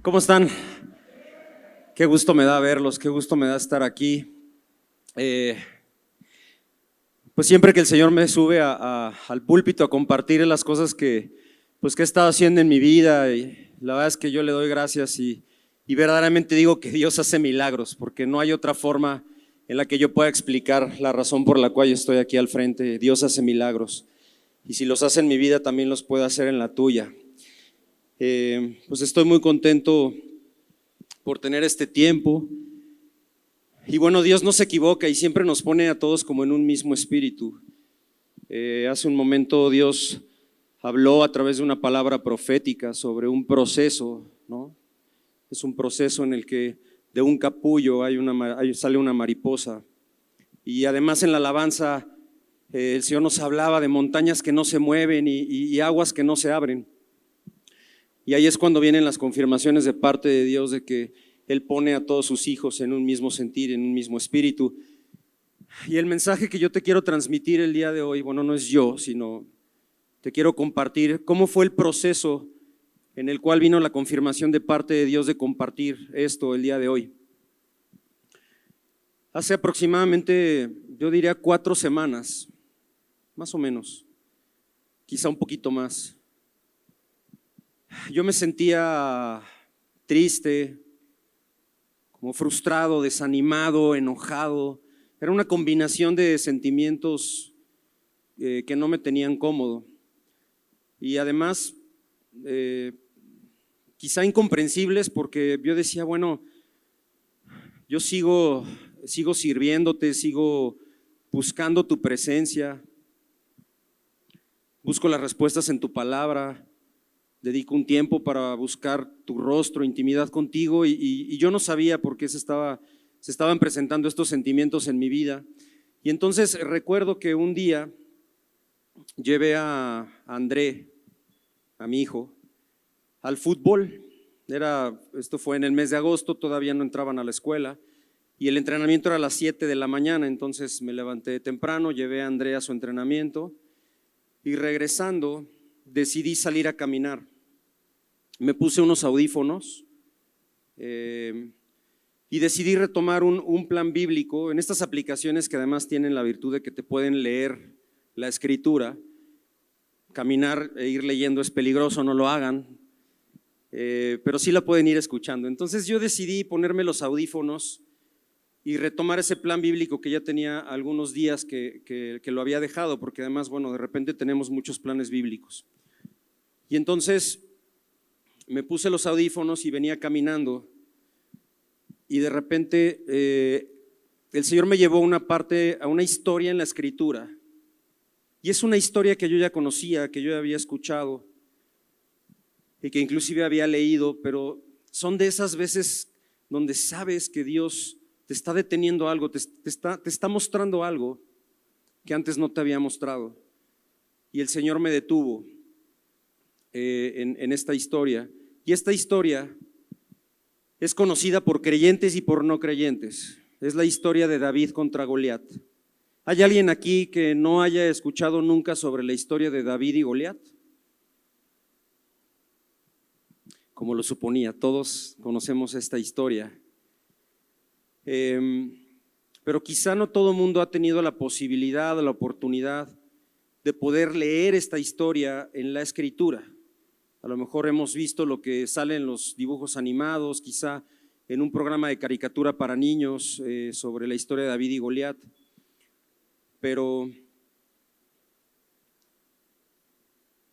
¿Cómo están? Qué gusto me da verlos, qué gusto me da estar aquí. Pues siempre que el Señor me sube al púlpito a compartir las cosas que he estado haciendo en mi vida, y la verdad es que yo le doy gracias y verdaderamente digo que Dios hace milagros, porque no hay otra forma en la que yo pueda explicar la razón por la cual yo estoy aquí al frente. Dios hace milagros, y si los hace en mi vida también los puede hacer en la tuya. Pues estoy muy contento por tener este tiempo. Y bueno, Dios no se equivoca y siempre nos pone a todos como en un mismo espíritu. Hace un momento Dios habló a través de una palabra profética sobre un proceso, ¿no? Es un proceso en el que de un capullo sale una mariposa. Y además en la alabanza el Señor nos hablaba de montañas que no se mueven y aguas que no se abren. Y ahí es cuando vienen las confirmaciones de parte de Dios de que Él pone a todos sus hijos en un mismo sentir, en un mismo espíritu. Y el mensaje que yo te quiero transmitir el día de hoy, bueno, no es yo, sino te quiero compartir cómo fue el proceso en el cual vino la confirmación de parte de Dios de compartir esto el día de hoy. Hace aproximadamente, yo diría 4 semanas, más o menos, quizá un poquito más. Yo me sentía triste, como frustrado, desanimado, enojado. Era una combinación de sentimientos que no me tenían cómodo. Y además, quizá incomprensibles, porque yo decía, bueno, yo sigo sirviéndote, sigo buscando tu presencia, busco las respuestas en tu palabra. Dedico un tiempo para buscar tu rostro, intimidad contigo, y yo no sabía por qué se estaban presentando estos sentimientos en mi vida. Y entonces recuerdo que un día llevé a André, a mi hijo, al fútbol. Esto fue en el mes de agosto, todavía no entraban a la escuela, y el entrenamiento era a las 7 de la mañana, entonces me levanté temprano, llevé a André a su entrenamiento, y regresando decidí salir a caminar. Me puse unos audífonos y decidí retomar un plan bíblico en estas aplicaciones que además tienen la virtud de que te pueden leer la escritura. Caminar e ir leyendo es peligroso, no lo hagan, pero sí la pueden ir escuchando. Entonces yo decidí ponerme los audífonos y retomar ese plan bíblico que ya tenía algunos días que lo había dejado, porque además, bueno, de repente tenemos muchos planes bíblicos. Y entonces me puse los audífonos y venía caminando, y de repente el Señor me llevó a una historia en la escritura, y es una historia que yo ya conocía, que yo ya había escuchado y que inclusive había leído, pero son de esas veces donde sabes que Dios te está deteniendo algo, te está mostrando algo que antes no te había mostrado, y el Señor me detuvo en esta historia. Y esta historia es conocida por creyentes y por no creyentes. Es la historia de David contra Goliat. ¿Hay alguien aquí que no haya escuchado nunca sobre la historia de David y Goliat? Como lo suponía, todos conocemos esta historia. Pero quizá no todo el mundo ha tenido la posibilidad, la oportunidad de poder leer esta historia en la escritura. A lo mejor hemos visto lo que sale en los dibujos animados, quizá en un programa de caricatura para niños sobre la historia de David y Goliat. Pero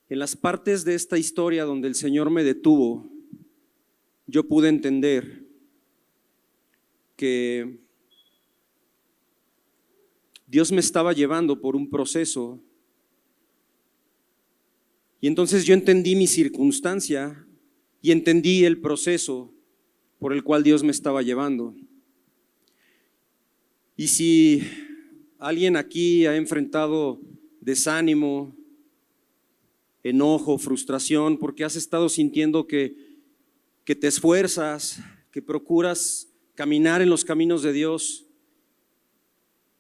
en las partes de esta historia donde el Señor me detuvo, yo pude entender que Dios me estaba llevando por un proceso. Y entonces yo entendí mi circunstancia y entendí el proceso por el cual Dios me estaba llevando. Y si alguien aquí ha enfrentado desánimo, enojo, frustración, porque has estado sintiendo que te esfuerzas, que procuras caminar en los caminos de Dios,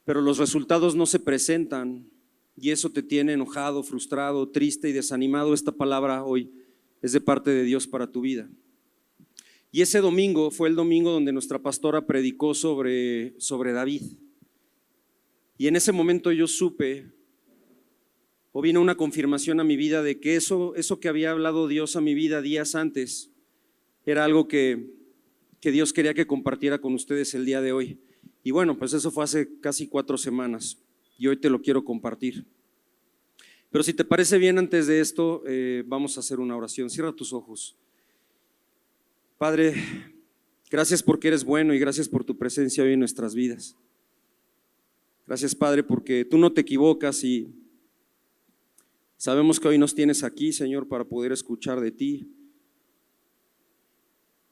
pero los resultados no se presentan, y eso te tiene enojado, frustrado, triste y desanimado, esta palabra hoy es de parte de Dios para tu vida. Y ese domingo fue el domingo donde nuestra pastora predicó sobre David. Y en ese momento yo supe, o vino una confirmación a mi vida de que eso que había hablado Dios a mi vida días antes, era algo que Dios quería que compartiera con ustedes el día de hoy. Y bueno, pues eso fue hace casi 4 semanas y hoy te lo quiero compartir. Pero si te parece bien, antes de esto, vamos a hacer una oración. Cierra tus ojos. Padre, gracias porque eres bueno y gracias por tu presencia hoy en nuestras vidas. Gracias, Padre, porque tú no te equivocas y sabemos que hoy nos tienes aquí, Señor, para poder escuchar de ti.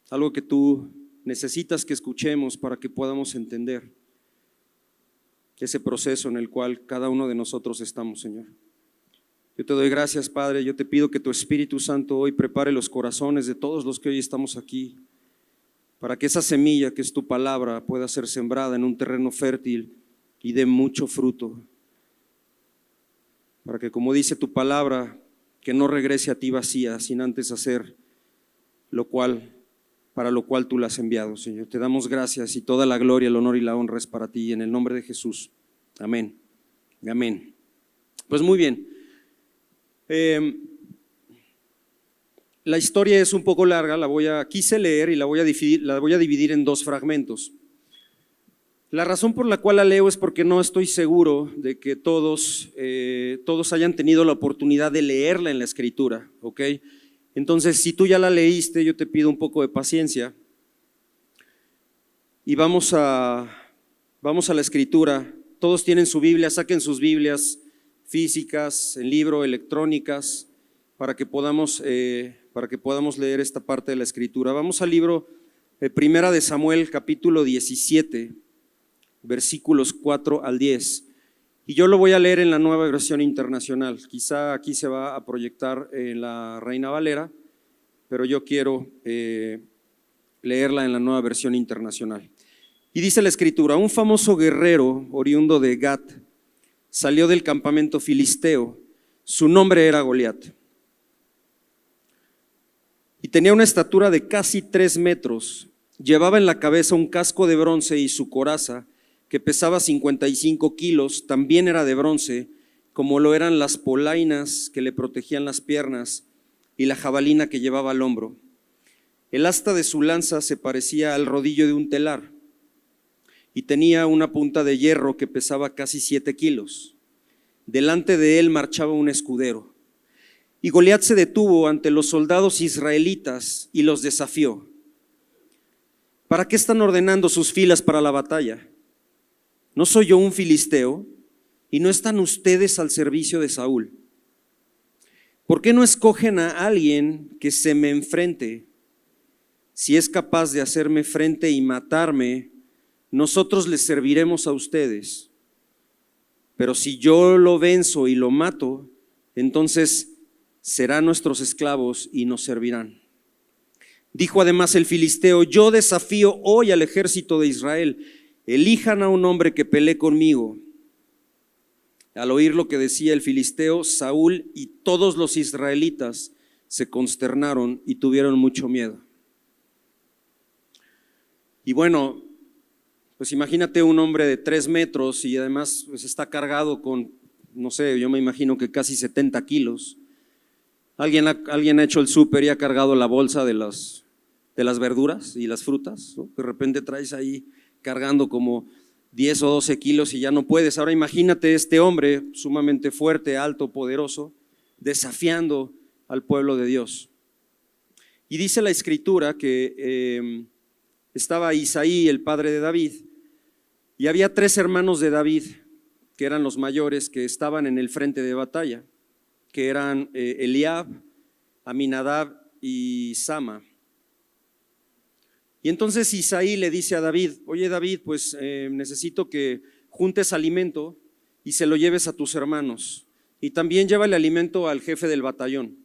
Algo que tú necesitas que escuchemos para que podamos entender ese proceso en el cual cada uno de nosotros estamos, Señor. Yo te doy gracias, Padre. Yo te pido que tu Espíritu Santo hoy prepare los corazones de todos los que hoy estamos aquí, para que esa semilla que es tu palabra pueda ser sembrada en un terreno fértil y dé mucho fruto. Para que, como dice tu palabra, que no regrese a ti vacía, sin antes hacer para lo cual tú la has enviado, Señor. Te damos gracias y toda la gloria, el honor y la honra es para ti, en el nombre de Jesús. Amén. Amén. Pues muy bien. La historia es un poco larga, quise leer y la voy a dividir en 2 fragmentos. La razón por la cual la leo es porque no estoy seguro de que todos hayan tenido la oportunidad de leerla en la Escritura, ¿ok? Entonces, si tú ya la leíste, yo te pido un poco de paciencia y vamos a la Escritura. Todos tienen su Biblia, saquen sus Biblias físicas, en libro, electrónicas, para que podamos leer esta parte de la Escritura. Vamos al libro Primera de Samuel, capítulo 17, versículos 4 al 10. Y yo lo voy a leer en la Nueva Versión Internacional. Quizá aquí se va a proyectar en la Reina Valera, pero yo quiero leerla en la Nueva Versión Internacional. Y dice la Escritura: un famoso guerrero oriundo de Gat salió del campamento filisteo. Su nombre era Goliat. Y tenía una estatura de casi 3 metros. Llevaba en la cabeza un casco de bronce y su coraza, que pesaba 55 kilos, también era de bronce, como lo eran las polainas que le protegían las piernas y la jabalina que llevaba al hombro. El asta de su lanza se parecía al rodillo de un telar y tenía una punta de hierro que pesaba casi 7 kilos. Delante de él marchaba un escudero. Y Goliat se detuvo ante los soldados israelitas y los desafió: ¿para qué están ordenando sus filas para la batalla? ¿No soy yo un filisteo y no están ustedes al servicio de Saúl? ¿Por qué no escogen a alguien que se me enfrente? Si es capaz de hacerme frente y matarme, nosotros les serviremos a ustedes. Pero si yo lo venzo y lo mato, entonces serán nuestros esclavos y nos servirán. Dijo además el filisteo: yo desafío hoy al ejército de Israel, elijan a un hombre que pelee conmigo. Al oír lo que decía el filisteo, Saúl y todos los israelitas se consternaron y tuvieron mucho miedo. Y bueno, pues imagínate un hombre de 3 metros y además pues está cargado con, no sé, yo me imagino que casi 70 kilos. Alguien ha hecho el súper y ha cargado la bolsa de las verduras y las frutas, ¿no? De repente traes ahí cargando como 10 o 12 kilos y ya no puedes. Ahora imagínate este hombre sumamente fuerte, alto, poderoso, desafiando al pueblo de Dios. Y dice la Escritura que estaba Isaí, el padre de David, y había 3 hermanos de David, que eran los mayores, que estaban en el frente de batalla, que eran Eliab, Aminadab y Sama. Y entonces Isaí le dice a David: oye David, pues necesito que juntes alimento y se lo lleves a tus hermanos, y también llévale alimento al jefe del batallón.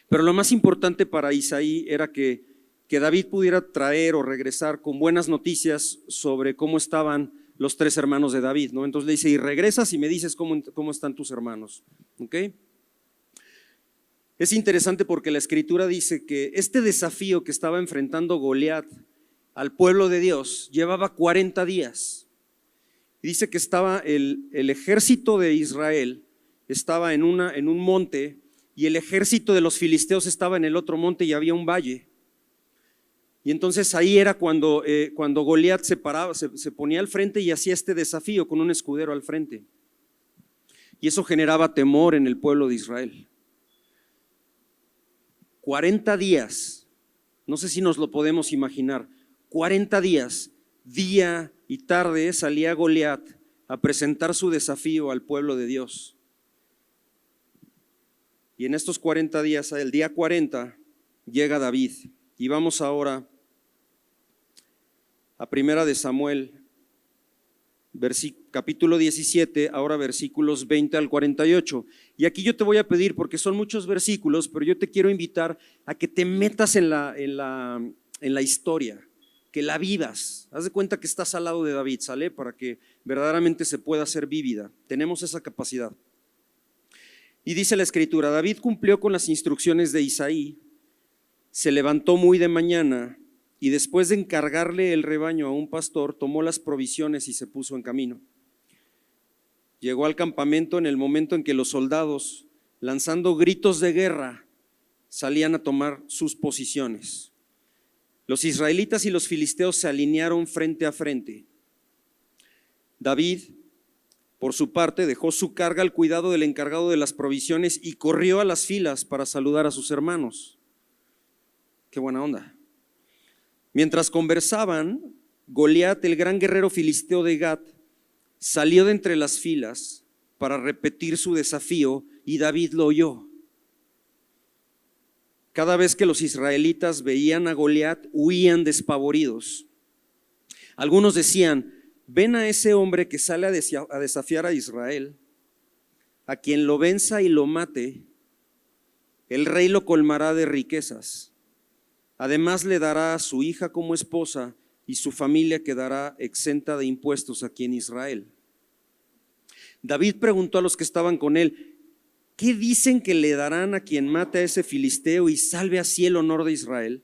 Pero lo más importante para Isaí era que David pudiera traer o regresar con buenas noticias sobre cómo estaban los 3 hermanos de David, ¿no? Entonces le dice: y regresas y me dices cómo están tus hermanos, ¿ok? Es interesante porque la Escritura dice que este desafío que estaba enfrentando Goliat al pueblo de Dios llevaba 40 días. Dice que estaba el ejército de Israel, estaba en un monte, y el ejército de los filisteos estaba en el otro monte y había un valle. Y entonces ahí era cuando Goliat se ponía al frente y hacía este desafío con un escudero al frente. Y eso generaba temor en el pueblo de Israel. 40 días, no sé si nos lo podemos imaginar, 40 días, día y tarde salía Goliat a presentar su desafío al pueblo de Dios. Y en estos 40 días, el día 40, llega David. Y vamos ahora a Primera de Samuel, capítulo 17, ahora versículos 20 al 48. Y aquí yo te voy a pedir, porque son muchos versículos, pero yo te quiero invitar a que te metas en la historia, que la vivas. Haz de cuenta que estás al lado de David, ¿sale? Para que verdaderamente se pueda hacer vívida. Tenemos esa capacidad. Y dice la Escritura: David cumplió con las instrucciones de Isaí, se levantó muy de mañana y después de encargarle el rebaño a un pastor, tomó las provisiones y se puso en camino. Llegó al campamento en el momento en que los soldados, lanzando gritos de guerra, salían a tomar sus posiciones. Los israelitas y los filisteos se alinearon frente a frente. David, por su parte, dejó su carga al cuidado del encargado de las provisiones y corrió a las filas para saludar a sus hermanos. Qué buena onda. Mientras conversaban, Goliat, el gran guerrero filisteo de Gat, salió de entre las filas para repetir su desafío y David lo oyó. Cada vez que los israelitas veían a Goliat, huían despavoridos. Algunos decían: ven a ese hombre que sale a desafiar a Israel. A quien lo venza y lo mate, el rey lo colmará de riquezas. Además le dará a su hija como esposa y su familia quedará exenta de impuestos aquí en Israel. David preguntó a los que estaban con él: ¿qué dicen que le darán a quien mate a ese filisteo y salve así el honor de Israel?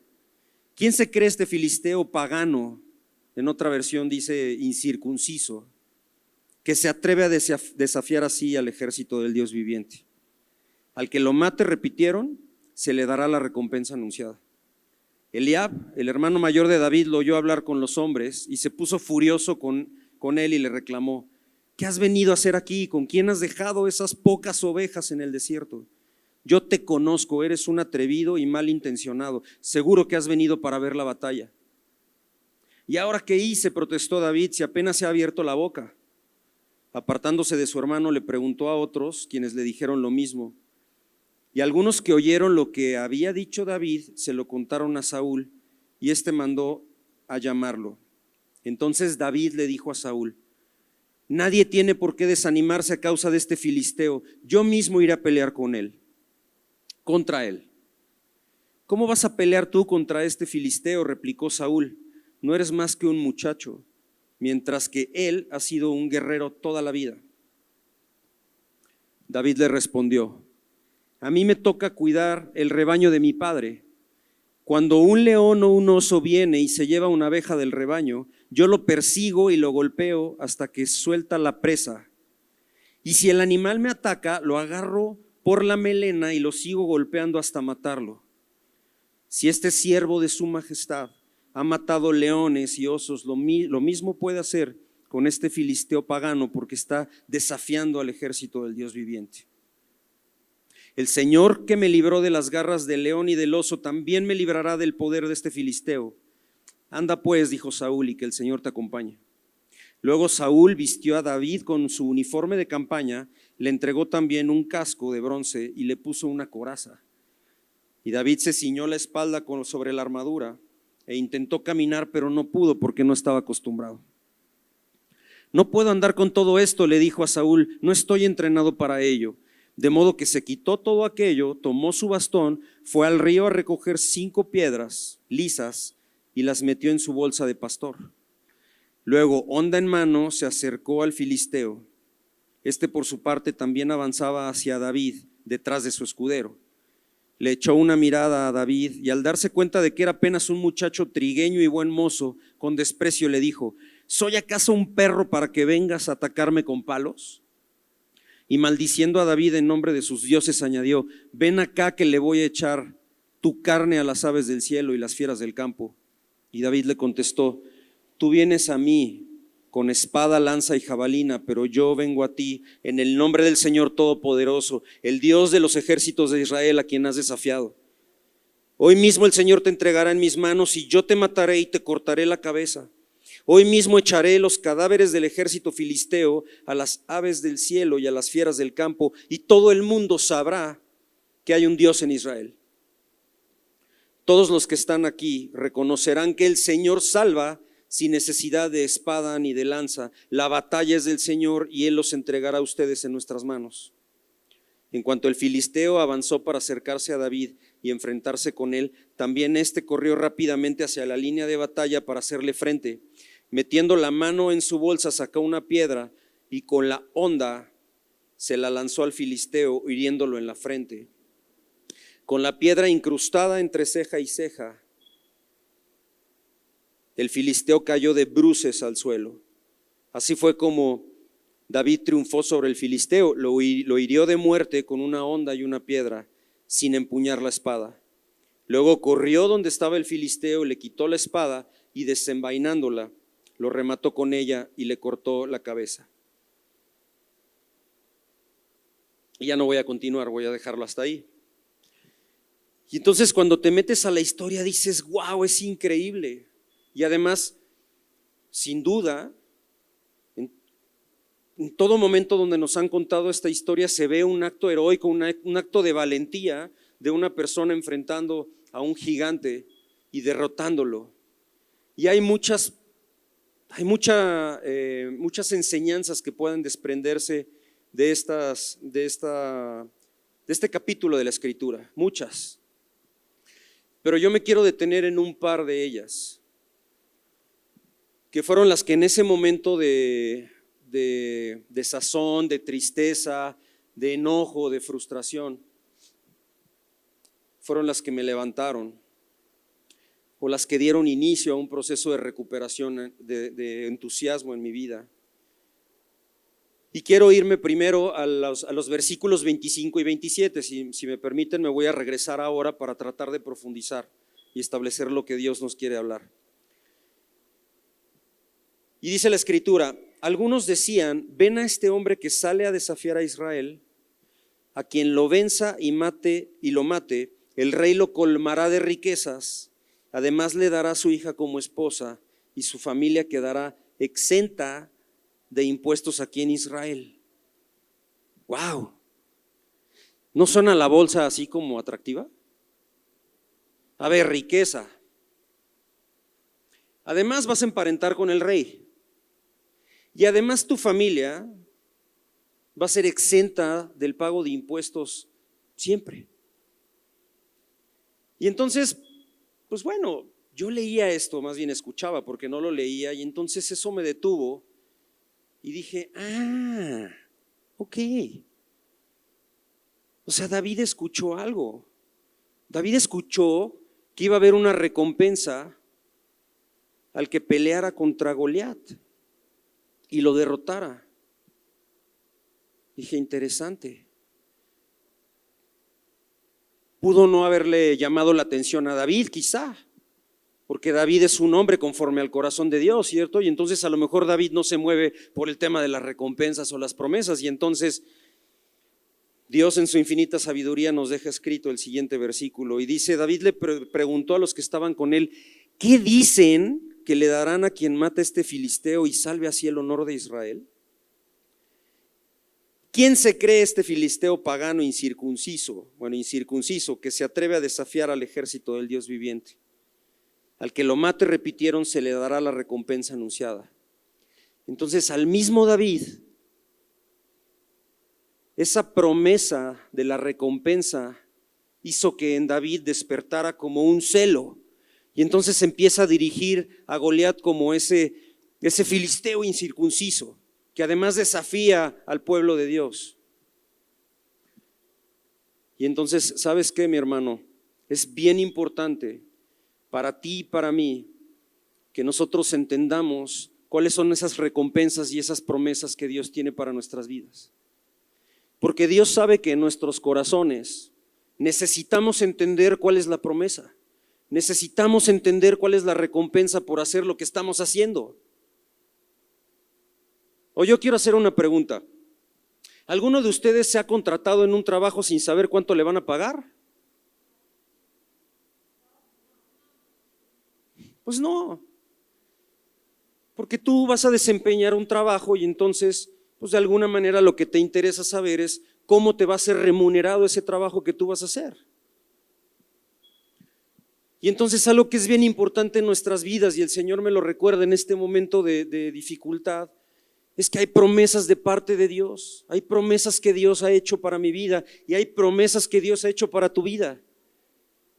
¿Quién se cree este filisteo pagano? En otra versión dice incircunciso, que se atreve a desafiar así al ejército del Dios viviente. Al que lo mate, repitieron, se le dará la recompensa anunciada. Eliab, el hermano mayor de David, lo oyó hablar con los hombres y se puso furioso con él y le reclamó: ¿qué has venido a hacer aquí? ¿Con quién has dejado esas pocas ovejas en el desierto? Yo te conozco, eres un atrevido y malintencionado. Seguro que has venido para ver la batalla. ¿Y ahora qué hice?, protestó David, si apenas se ha abierto la boca. Apartándose de su hermano, le preguntó a otros, quienes le dijeron lo mismo. Y algunos que oyeron lo que había dicho David se lo contaron a Saúl, y éste mandó a llamarlo. Entonces David le dijo a Saúl: nadie tiene por qué desanimarse a causa de este filisteo, yo mismo iré a pelear contra él. ¿Cómo vas a pelear tú contra este filisteo?, replicó Saúl. No eres más que un muchacho, mientras que él ha sido un guerrero toda la vida. David le respondió: a mí me toca cuidar el rebaño de mi padre. Cuando un león o un oso viene y se lleva una oveja del rebaño, yo lo persigo y lo golpeo hasta que suelta la presa. Y si el animal me ataca, lo agarro por la melena y lo sigo golpeando hasta matarlo. Si este siervo de su majestad ha matado leones y osos, lo mismo puede hacer con este filisteo pagano, porque está desafiando al ejército del Dios viviente. El Señor que me libró de las garras del león y del oso, también me librará del poder de este filisteo. Anda pues, dijo Saúl, y que el Señor te acompañe. Luego Saúl vistió a David con su uniforme de campaña, le entregó también un casco de bronce y le puso una coraza. Y David se ciñó la espalda sobre la armadura e intentó caminar, pero no pudo porque no estaba acostumbrado. No puedo andar con todo esto, le dijo a Saúl, no estoy entrenado para ello. De modo que se quitó todo aquello, tomó su bastón, fue al río a recoger 5 piedras lisas y las metió en su bolsa de pastor. Luego, honda en mano, se acercó al filisteo. Este por su parte también avanzaba hacia David detrás de su escudero. le echó una mirada a David y al darse cuenta de que era apenas un muchacho trigueño y buen mozo, con desprecio le dijo: ¿soy acaso un perro para que vengas a atacarme con palos? Y maldiciendo a David en nombre de sus dioses añadió: ven acá que le voy a echar tu carne a las aves del cielo y las fieras del campo. Y David le contestó: tú vienes a mí con espada, lanza y jabalina, pero yo vengo a ti en el nombre del Señor Todopoderoso, el Dios de los ejércitos de Israel, a quien has desafiado. Hoy mismo el Señor te entregará en mis manos y yo te mataré y te cortaré la cabeza. Hoy mismo echaré los cadáveres del ejército filisteo a las aves del cielo y a las fieras del campo, y todo el mundo sabrá que hay un Dios en Israel. Todos los que están aquí reconocerán que el Señor salva sin necesidad de espada ni de lanza. La batalla es del Señor y Él los entregará a ustedes en nuestras manos. En cuanto el filisteo avanzó para acercarse a David y enfrentarse con él, también éste corrió rápidamente hacia la línea de batalla para hacerle frente. Metiendo la mano en su bolsa, sacó una piedra y con la honda se la lanzó al filisteo, hiriéndolo en la frente. Con la piedra incrustada entre ceja y ceja, el filisteo cayó de bruces al suelo. Así fue como David triunfó sobre el filisteo. Lo hirió de muerte con una honda y una piedra, sin empuñar la espada. Luego corrió donde estaba el filisteo, le quitó la espada y desenvainándola, lo remató con ella y le cortó la cabeza. Y ya no voy a continuar, voy a dejarlo hasta ahí. Y entonces cuando te metes a la historia dices: wow, es increíble. Y además, sin duda, en todo momento donde nos han contado esta historia se ve un acto heroico, un acto de valentía de una persona enfrentando a un gigante y derrotándolo. Y hay muchas enseñanzas que pueden desprenderse de este capítulo de la Escritura, muchas. Pero yo me quiero detener en un par de ellas, que fueron las que en ese momento de desazón, de tristeza, de enojo, de frustración, fueron las que me levantaron, o las que dieron inicio a un proceso de recuperación, de entusiasmo en mi vida. Y quiero irme primero a los versículos 25 y 27. Si me permiten, me voy a regresar ahora para tratar de profundizar y establecer lo que Dios nos quiere hablar. Y dice la Escritura: algunos decían: ven a este hombre que sale a desafiar a Israel, a quien lo venza y lo mate, el rey lo colmará de riquezas, además le dará a su hija como esposa y su familia quedará exenta de impuestos aquí en Israel. ¡Wow! ¿No suena la bolsa así como atractiva? A ver, riqueza. Además vas a emparentar con el rey. Y además tu familia va a ser exenta del pago de impuestos siempre. Y entonces, pues bueno, yo leía esto, más bien escuchaba porque no lo leía, y entonces eso me detuvo y dije: ok. O sea, David escuchó algo. David escuchó que iba a haber una recompensa al que peleara contra Goliat y lo derrotara. Dije: interesante. Pudo no haberle llamado la atención a David, quizá, porque David es un hombre conforme al corazón de Dios, ¿cierto? Y entonces a lo mejor David no se mueve por el tema de las recompensas o las promesas. Y entonces Dios en su infinita sabiduría nos deja escrito el siguiente versículo y dice: David le preguntó a los que estaban con él: ¿qué dicen que le darán a quien mate a este filisteo y salve así el honor de Israel? ¿Quién se cree este filisteo pagano incircunciso que se atreve a desafiar al ejército del Dios viviente? Al que lo mate, repitieron, se le dará la recompensa anunciada. Entonces al mismo David, esa promesa de la recompensa hizo que en David despertara como un celo, y entonces empieza a dirigir a Goliat como ese filisteo incircunciso que además desafía al pueblo de Dios. Y entonces, ¿sabes qué, mi hermano? Es bien importante para ti y para mí que nosotros entendamos cuáles son esas recompensas y esas promesas que Dios tiene para nuestras vidas. Porque Dios sabe que en nuestros corazones necesitamos entender cuál es la promesa. Necesitamos entender cuál es la recompensa por hacer lo que estamos haciendo. O yo quiero hacer una pregunta. ¿Alguno de ustedes se ha contratado en un trabajo sin saber cuánto le van a pagar? Pues no. Porque tú vas a desempeñar un trabajo y entonces, pues de alguna manera lo que te interesa saber es cómo te va a ser remunerado ese trabajo que tú vas a hacer. Y entonces algo que es bien importante en nuestras vidas, y el Señor me lo recuerda en este momento de dificultad, es que hay promesas de parte de Dios, hay promesas que Dios ha hecho para mi vida y hay promesas que Dios ha hecho para tu vida.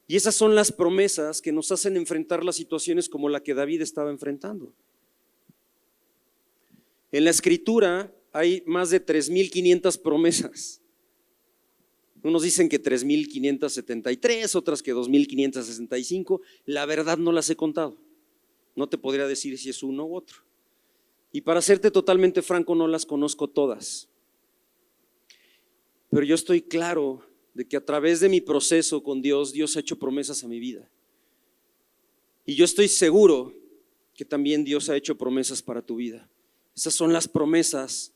Y esas son las promesas que nos hacen enfrentar las situaciones como la que David estaba enfrentando. En la Escritura hay más de 3,500 promesas. Unos dicen que 3,573, otras que 2,565. La verdad no las he contado. No te podría decir si es uno u otro. Y para serte totalmente franco, no las conozco todas. Pero yo estoy claro de que a través de mi proceso con Dios, Dios ha hecho promesas a mi vida. Y yo estoy seguro que también Dios ha hecho promesas para tu vida. Esas son las promesas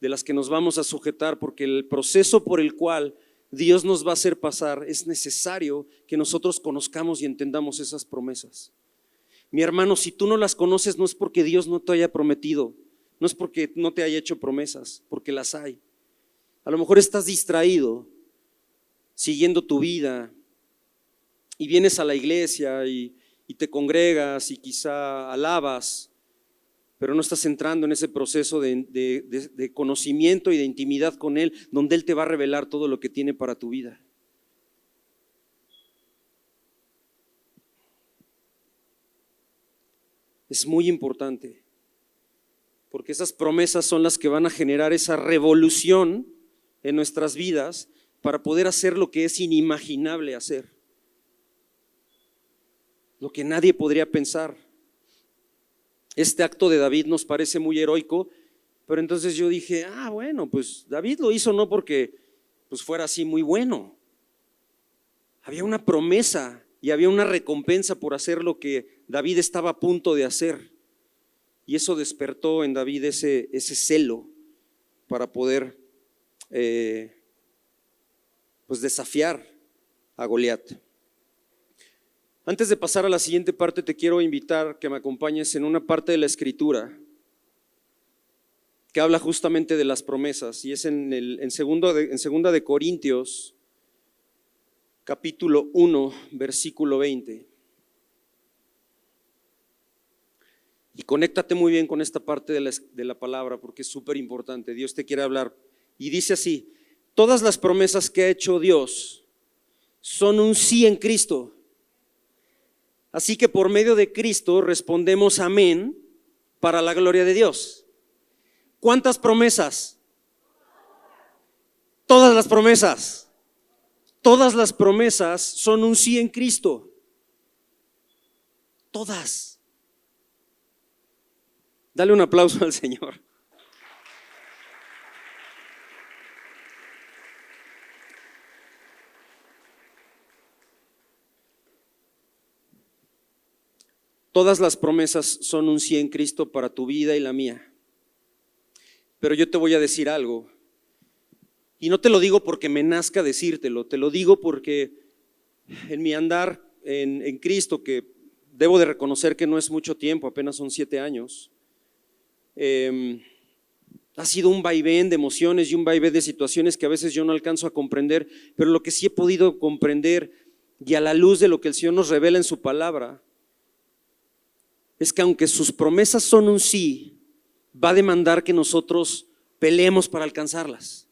de las que nos vamos a sujetar, porque el proceso por el cual Dios nos va a hacer pasar, es necesario que nosotros conozcamos y entendamos esas promesas. Mi hermano, si tú no las conoces, no es porque Dios no te haya prometido, no es porque no te haya hecho promesas, porque las hay. A lo mejor estás distraído, siguiendo tu vida, y vienes a la iglesia y te congregas y quizá alabas, pero no estás entrando en ese proceso de conocimiento y de intimidad con Él, donde Él te va a revelar todo lo que tiene para tu vida. Es muy importante, porque esas promesas son las que van a generar esa revolución en nuestras vidas para poder hacer lo que es inimaginable hacer, lo que nadie podría pensar. Este acto de David nos parece muy heroico, pero entonces yo dije, bueno, pues David lo hizo no porque pues fuera así muy bueno. Había una promesa y había una recompensa por hacer lo que David estaba a punto de hacer. Y eso despertó en David ese celo para poder pues desafiar a Goliat. Antes de pasar a la siguiente parte, te quiero invitar que me acompañes en una parte de la Escritura que habla justamente de las promesas, y es en segunda de Corintios, capítulo 1, versículo 20. Y conéctate muy bien con esta parte de la palabra, porque es súper importante. Dios te quiere hablar. Y dice así: todas las promesas que ha hecho Dios son un sí en Cristo. Así que por medio de Cristo respondemos amén para la gloria de Dios. ¿Cuántas promesas? Todas las promesas. Todas las promesas son un sí en Cristo. Todas. Dale un aplauso al Señor. Todas las promesas son un sí en Cristo para tu vida y la mía. Pero yo te voy a decir algo, y no te lo digo porque me nazca decírtelo, te lo digo porque en mi andar en Cristo, que debo de reconocer que no es mucho tiempo, apenas son 7 años, ha sido un vaivén de emociones y un vaivén de situaciones que a veces yo no alcanzo a comprender, pero lo que sí he podido comprender, y a la luz de lo que el Señor nos revela en su palabra, es que aunque sus promesas son un sí, va a demandar que nosotros peleemos para alcanzarlas.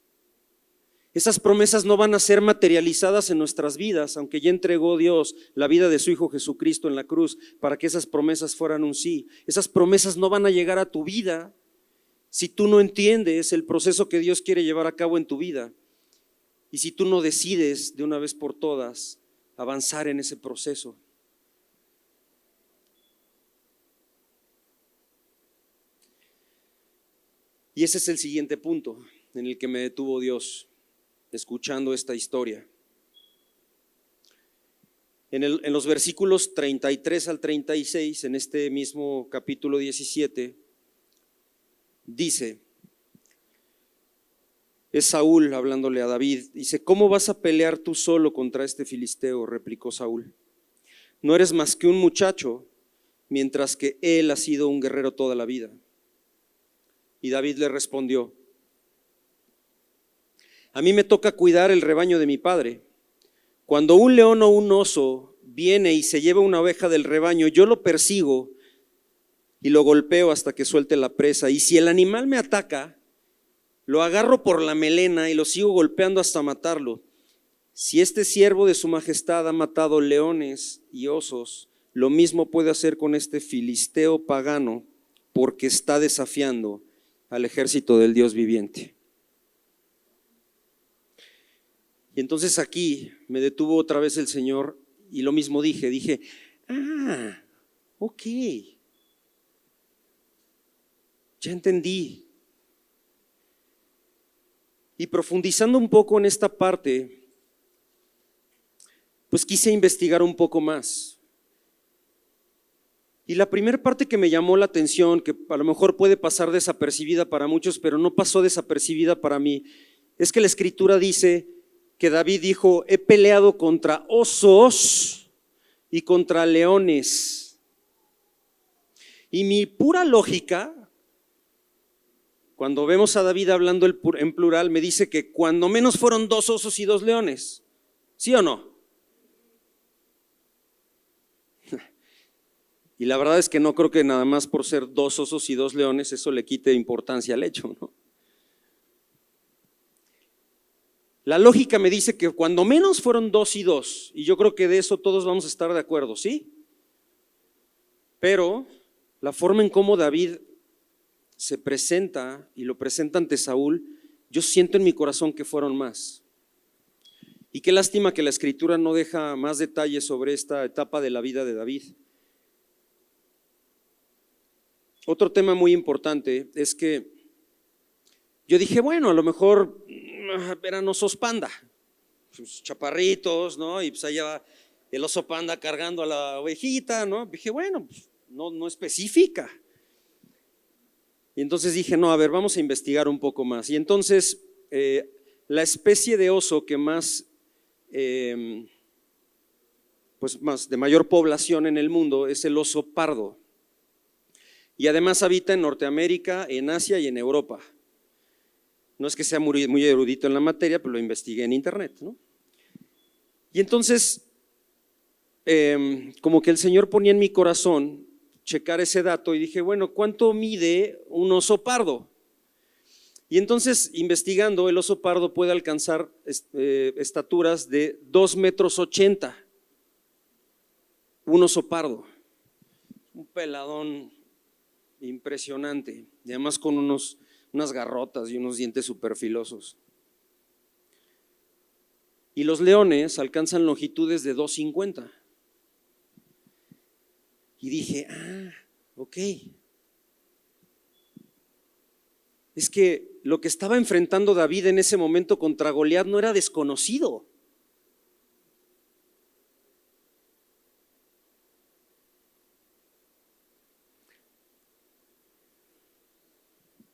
Esas promesas no van a ser materializadas en nuestras vidas, aunque ya entregó Dios la vida de su Hijo Jesucristo en la cruz para que esas promesas fueran un sí. Esas promesas no van a llegar a tu vida si tú no entiendes el proceso que Dios quiere llevar a cabo en tu vida. y si tú no decides de una vez por todas avanzar en ese proceso. Y ese es el siguiente punto en el que me detuvo Dios escuchando esta historia. En los versículos 33 al 36, en este mismo capítulo 17, dice, es Saúl hablándole a David, dice: ¿cómo vas a pelear tú solo contra este filisteo?, replicó Saúl. No eres más que un muchacho, mientras que él ha sido un guerrero toda la vida. Y David le respondió: a mí me toca cuidar el rebaño de mi padre. Cuando un león o un oso viene y se lleva una oveja del rebaño, yo lo persigo y lo golpeo hasta que suelte la presa. Y si el animal me ataca, lo agarro por la melena y lo sigo golpeando hasta matarlo. Si este siervo de su majestad ha matado leones y osos, lo mismo puede hacer con este filisteo pagano, porque está desafiando al ejército del Dios viviente. Y entonces aquí me detuvo otra vez el Señor y lo mismo dije, ok, ya entendí. Y profundizando un poco en esta parte, pues quise investigar un poco más. Y la primera parte que me llamó la atención, que a lo mejor puede pasar desapercibida para muchos, pero no pasó desapercibida para mí, es que la Escritura dice que David dijo: he peleado contra osos y contra leones. Y mi pura lógica, cuando vemos a David hablando en plural, me dice que cuando menos fueron 2 osos y 2 leones. ¿Sí o no? Y la verdad es que no creo que nada más por ser 2 osos y 2 leones eso le quite importancia al hecho, ¿no? La lógica me dice que cuando menos fueron 2 y 2, y yo creo que de eso todos vamos a estar de acuerdo, ¿sí? Pero la forma en cómo David se presenta y lo presenta ante Saúl, yo siento en mi corazón que fueron más. Y qué lástima que la Escritura no deja más detalles sobre esta etapa de la vida de David. Otro tema muy importante es que yo dije, bueno, a lo mejor eran osos panda, sus chaparritos, ¿no? Y pues allá va el oso panda cargando a la ovejita, ¿no? Dije, bueno, pues no especifica. Y entonces dije, no, a ver, vamos a investigar un poco más. Y entonces la especie de oso que más de mayor población en el mundo es el oso pardo. Y además habita en Norteamérica, en Asia y en Europa. No es que sea muy erudito en la materia, pero lo investigué en internet, ¿no? Y entonces, como que el Señor ponía en mi corazón checar ese dato y dije, bueno, ¿cuánto mide un oso pardo? Y entonces, investigando, el oso pardo puede alcanzar estaturas de 2,80 m. Un oso pardo, un peladón impresionante, y además con unas garrotas y unos dientes súper filosos. Y los leones alcanzan longitudes de 2,50 m. Y dije, ok. Es que lo que estaba enfrentando David en ese momento contra Goliat no era desconocido.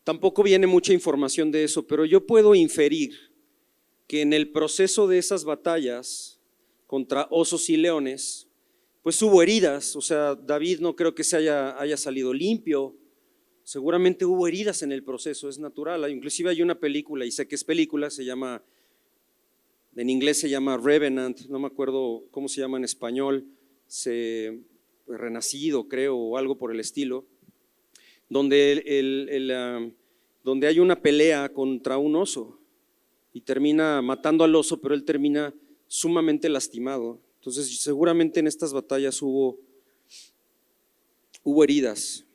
Tampoco viene mucha información de eso, pero yo puedo inferir que en el proceso de esas batallas contra osos y leones, pues hubo heridas. O sea, David no creo que haya salido limpio. Seguramente hubo heridas en el proceso, es natural. Inclusive hay una película, y sé que es película, en inglés se llama Revenant, no me acuerdo cómo se llama en español, Renacido creo, o algo por el estilo, donde hay una pelea contra un oso y termina matando al oso, pero él termina sumamente lastimado. Entonces seguramente en estas batallas hubo heridas.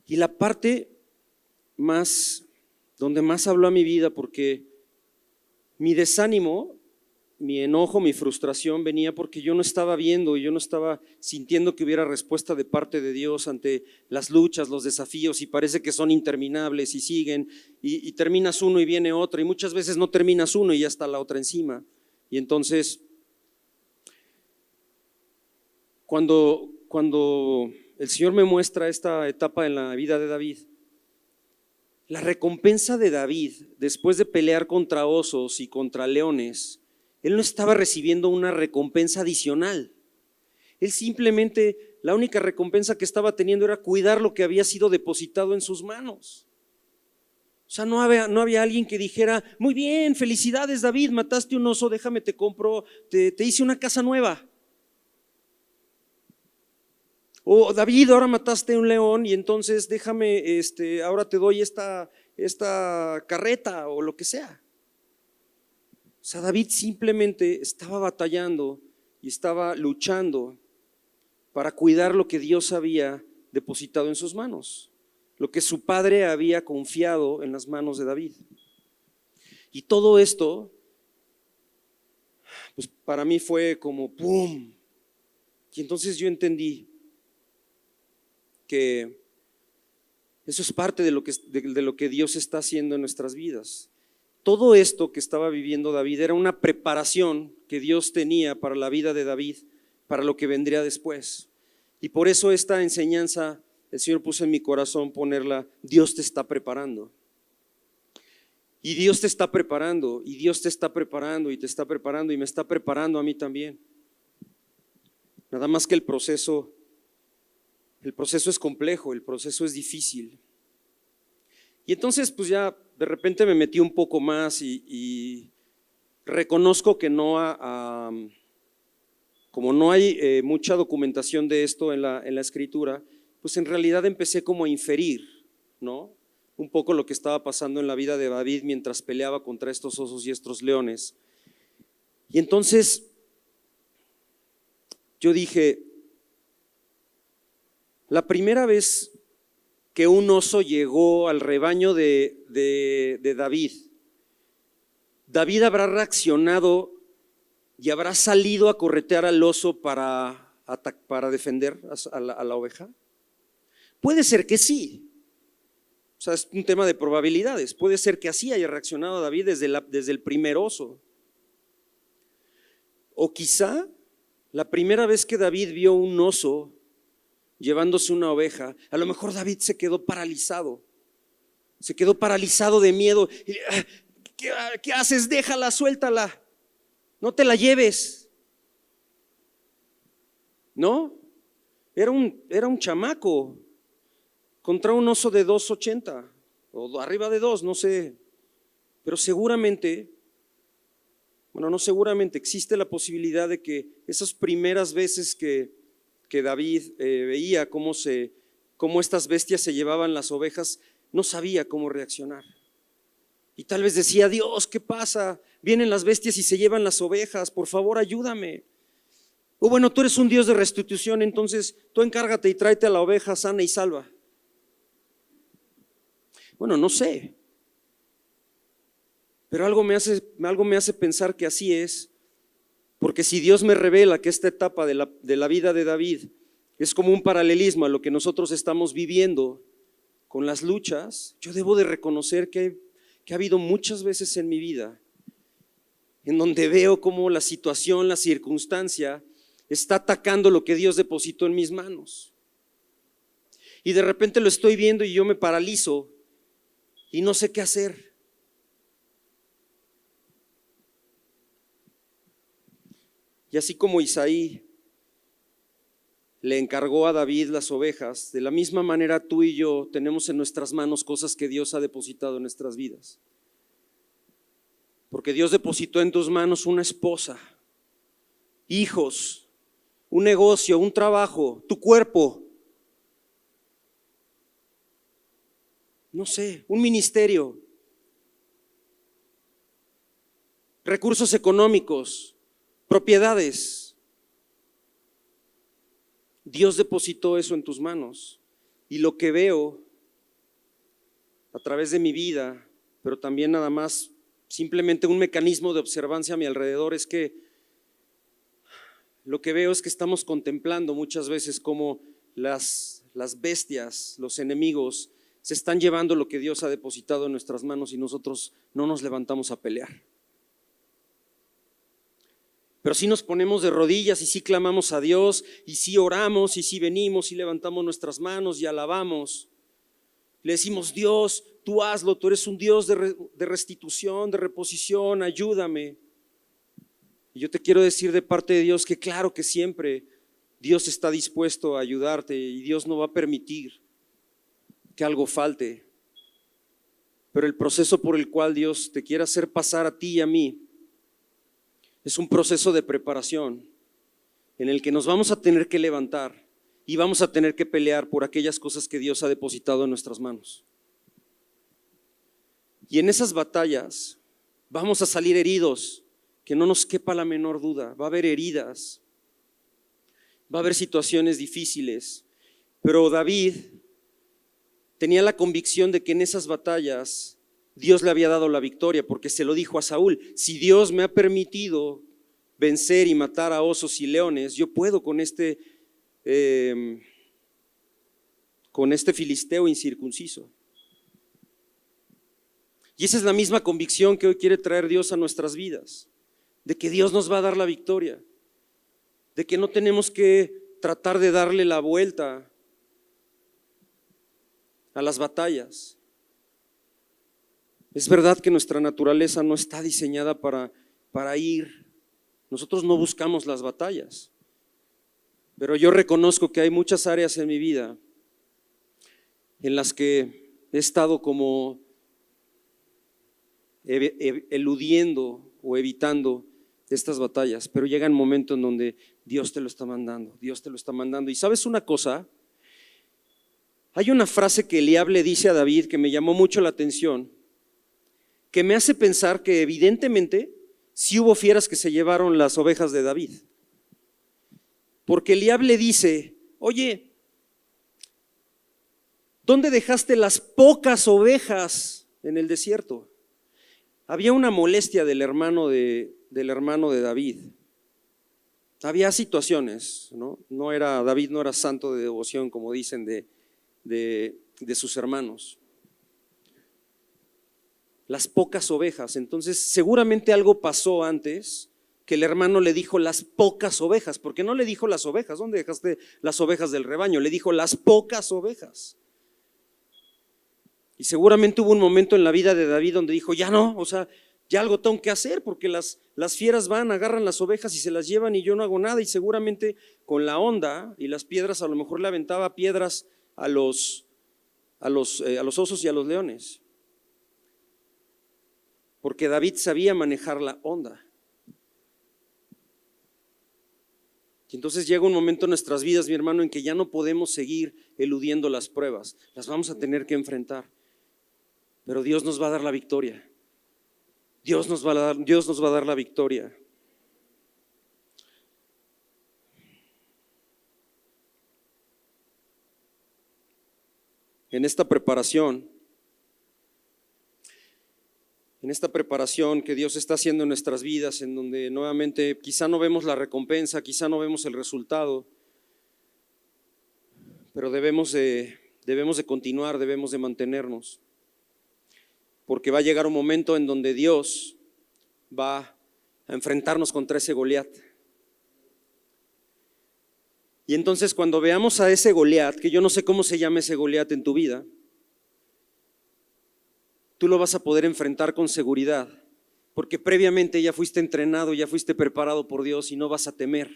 Y la parte donde más habló a mi vida, porque Mi desánimo, mi enojo, mi frustración venía porque yo no estaba viendo y yo no estaba sintiendo que hubiera respuesta de parte de Dios ante las luchas, los desafíos, y parece que son interminables y siguen y terminas uno y viene otro, y muchas veces no terminas uno y ya está la otra encima. Y entonces, cuando el Señor me muestra esta etapa en la vida de David, la recompensa de David, después de pelear contra osos y contra leones, él no estaba recibiendo una recompensa adicional. Él simplemente, la única recompensa que estaba teniendo era cuidar lo que había sido depositado en sus manos. O sea, no había alguien que dijera, muy bien, felicidades David, mataste un oso, déjame te compro, te hice una casa nueva. O David, ahora mataste un león y entonces déjame, ahora te doy esta carreta o lo que sea. O sea, David simplemente estaba batallando y estaba luchando para cuidar lo que Dios había depositado en sus manos, lo que su padre había confiado en las manos de David. Y todo esto, pues para mí fue como ¡pum! Y entonces yo entendí que eso es parte de lo que Dios está haciendo en nuestras vidas. Todo esto que estaba viviendo David era una preparación que Dios tenía para la vida de David, para lo que vendría después. Y por eso esta enseñanza el Señor puso en mi corazón ponerla, Dios te está preparando. Y Dios te está preparando, y Dios te está preparando, y te está preparando, y me está preparando a mí también. Nada más que el proceso es complejo, el proceso es difícil. Y entonces pues ya de repente me metí un poco más y reconozco que como no hay mucha documentación de esto en la escritura, pues en realidad empecé como a inferir, ¿no? Un poco lo que estaba pasando en la vida de David mientras peleaba contra estos osos y estos leones. Y entonces yo dije, la primera vez que un oso llegó al rebaño de David, David habrá reaccionado y habrá salido a corretear al oso para defender a la oveja. Puede ser que sí, o sea, es un tema de probabilidades. Puede ser que así haya reaccionado David desde el primer oso. O quizá la primera vez que David vio un oso llevándose una oveja, a lo mejor David se quedó paralizado de miedo. ¿Qué haces? Déjala, suéltala, no te la lleves. ¿No? Era un chamaco contra un oso de 2.80 o arriba de 2, no sé, pero seguramente, bueno, no seguramente, existe la posibilidad de que esas primeras veces que David veía cómo estas bestias se llevaban las ovejas, no sabía cómo reaccionar. Y tal vez decía, Dios, ¿qué pasa? Vienen las bestias y se llevan las ovejas, por favor ayúdame. O bueno, tú eres un Dios de restitución, entonces tú encárgate y tráete a la oveja sana y salva. Bueno, no sé, pero algo me hace pensar que así es. Porque si Dios me revela que esta etapa de la vida de David es como un paralelismo a lo que nosotros estamos viviendo con las luchas, yo debo de reconocer que ha habido muchas veces en mi vida en donde veo cómo la situación, la circunstancia está atacando lo que Dios depositó en mis manos. Y de repente lo estoy viendo y yo me paralizo y no sé qué hacer. Y así como Isaí le encargó a David las ovejas, de la misma manera tú y yo tenemos en nuestras manos cosas que Dios ha depositado en nuestras vidas. Porque Dios depositó en tus manos una esposa, hijos, un negocio, un trabajo, tu cuerpo, no sé, un ministerio, recursos económicos, propiedades. Dios depositó eso en tus manos y lo que veo a través de mi vida, pero también nada más simplemente un mecanismo de observancia a mi alrededor, es que lo que veo es que estamos contemplando muchas veces cómo las bestias, los enemigos, se están llevando lo que Dios ha depositado en nuestras manos y nosotros no nos levantamos a pelear. Pero sí nos ponemos de rodillas y sí clamamos a Dios y sí oramos y sí venimos y levantamos nuestras manos y alabamos. Le decimos: Dios, tú hazlo, tú eres un Dios de restitución, de reposición, ayúdame. Y yo te quiero decir de parte de Dios que claro que siempre Dios está dispuesto a ayudarte y Dios no va a permitir que algo falte. Pero el proceso por el cual Dios te quiere hacer pasar a ti y a mí es un proceso de preparación en el que nos vamos a tener que levantar y vamos a tener que pelear por aquellas cosas que Dios ha depositado en nuestras manos. Y en esas batallas vamos a salir heridos, que no nos quepa la menor duda. Va a haber heridas, va a haber situaciones difíciles, pero David tenía la convicción de que en esas batallas Dios le había dado la victoria, porque se lo dijo a Saúl: si Dios me ha permitido vencer y matar a osos y leones, yo puedo con este filisteo incircunciso. Y esa es la misma convicción que hoy quiere traer Dios a nuestras vidas, de que Dios nos va a dar la victoria, de que no tenemos que tratar de darle la vuelta a las batallas. Es verdad que nuestra naturaleza no está diseñada para ir. Nosotros no buscamos las batallas. Pero yo reconozco que hay muchas áreas en mi vida en las que he estado como eludiendo o evitando estas batallas. Pero llega un momento en donde Dios te lo está mandando. Dios te lo está mandando. Y ¿sabes una cosa? Hay una frase que Eliab le dice a David que me llamó mucho la atención, que me hace pensar que evidentemente sí hubo fieras que se llevaron las ovejas de David. Porque Eliab le dice: oye, ¿dónde dejaste las pocas ovejas en el desierto? Había una molestia del hermano de David. Había situaciones, ¿no? David no era santo de devoción, como dicen de sus hermanos. Las pocas ovejas. Entonces seguramente algo pasó antes que el hermano le dijo las pocas ovejas, porque no le dijo las ovejas: ¿dónde dejaste las ovejas del rebaño? Le dijo las pocas ovejas. Y seguramente hubo un momento en la vida de David donde dijo: ya no, ya algo tengo que hacer, porque las fieras van, agarran las ovejas y se las llevan y yo no hago nada. Y seguramente con la onda y las piedras a lo mejor le aventaba piedras a los osos y a los leones, porque David sabía manejar la onda. Y entonces llega un momento en nuestras vidas, mi hermano, en que ya no podemos seguir eludiendo las pruebas. Las vamos a tener que enfrentar. Pero Dios nos va a dar la victoria. Dios nos va a dar la victoria. En esta preparación que Dios está haciendo en nuestras vidas, en donde nuevamente quizá no vemos la recompensa, quizá no vemos el resultado, pero debemos de continuar, debemos de mantenernos, porque va a llegar un momento en donde Dios va a enfrentarnos contra ese Goliat. Y entonces cuando veamos a ese Goliat, que yo no sé cómo se llama ese Goliat en tu vida, tú lo vas a poder enfrentar con seguridad, porque previamente ya fuiste entrenado, ya fuiste preparado por Dios y no vas a temer.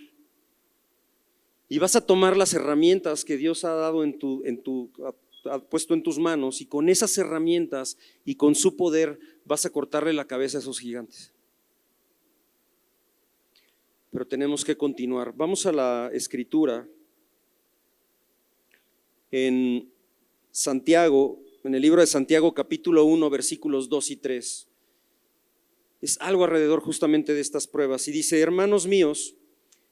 Y vas a tomar las herramientas que Dios ha dado ha puesto en tus manos, y con esas herramientas y con su poder vas a cortarle la cabeza a esos gigantes. Pero tenemos que continuar. Vamos a la escritura en Santiago, en el libro de Santiago capítulo 1 versículos 2 y 3. Es algo alrededor justamente de estas pruebas y dice: hermanos míos,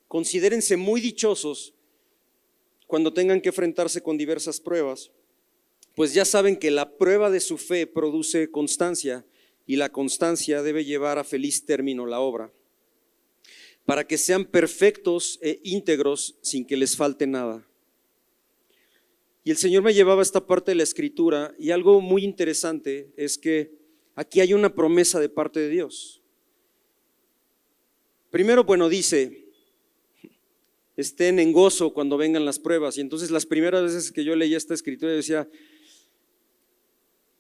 considérense muy dichosos cuando tengan que enfrentarse con diversas pruebas, pues ya saben que la prueba de su fe produce constancia, y la constancia debe llevar a feliz término la obra, para que sean perfectos e íntegros sin que les falte nada. Y el Señor me llevaba a esta parte de la Escritura, y algo muy interesante es que aquí hay una promesa de parte de Dios. Primero, bueno, dice, estén en gozo cuando vengan las pruebas. Y entonces las primeras veces que yo leía esta Escritura yo decía,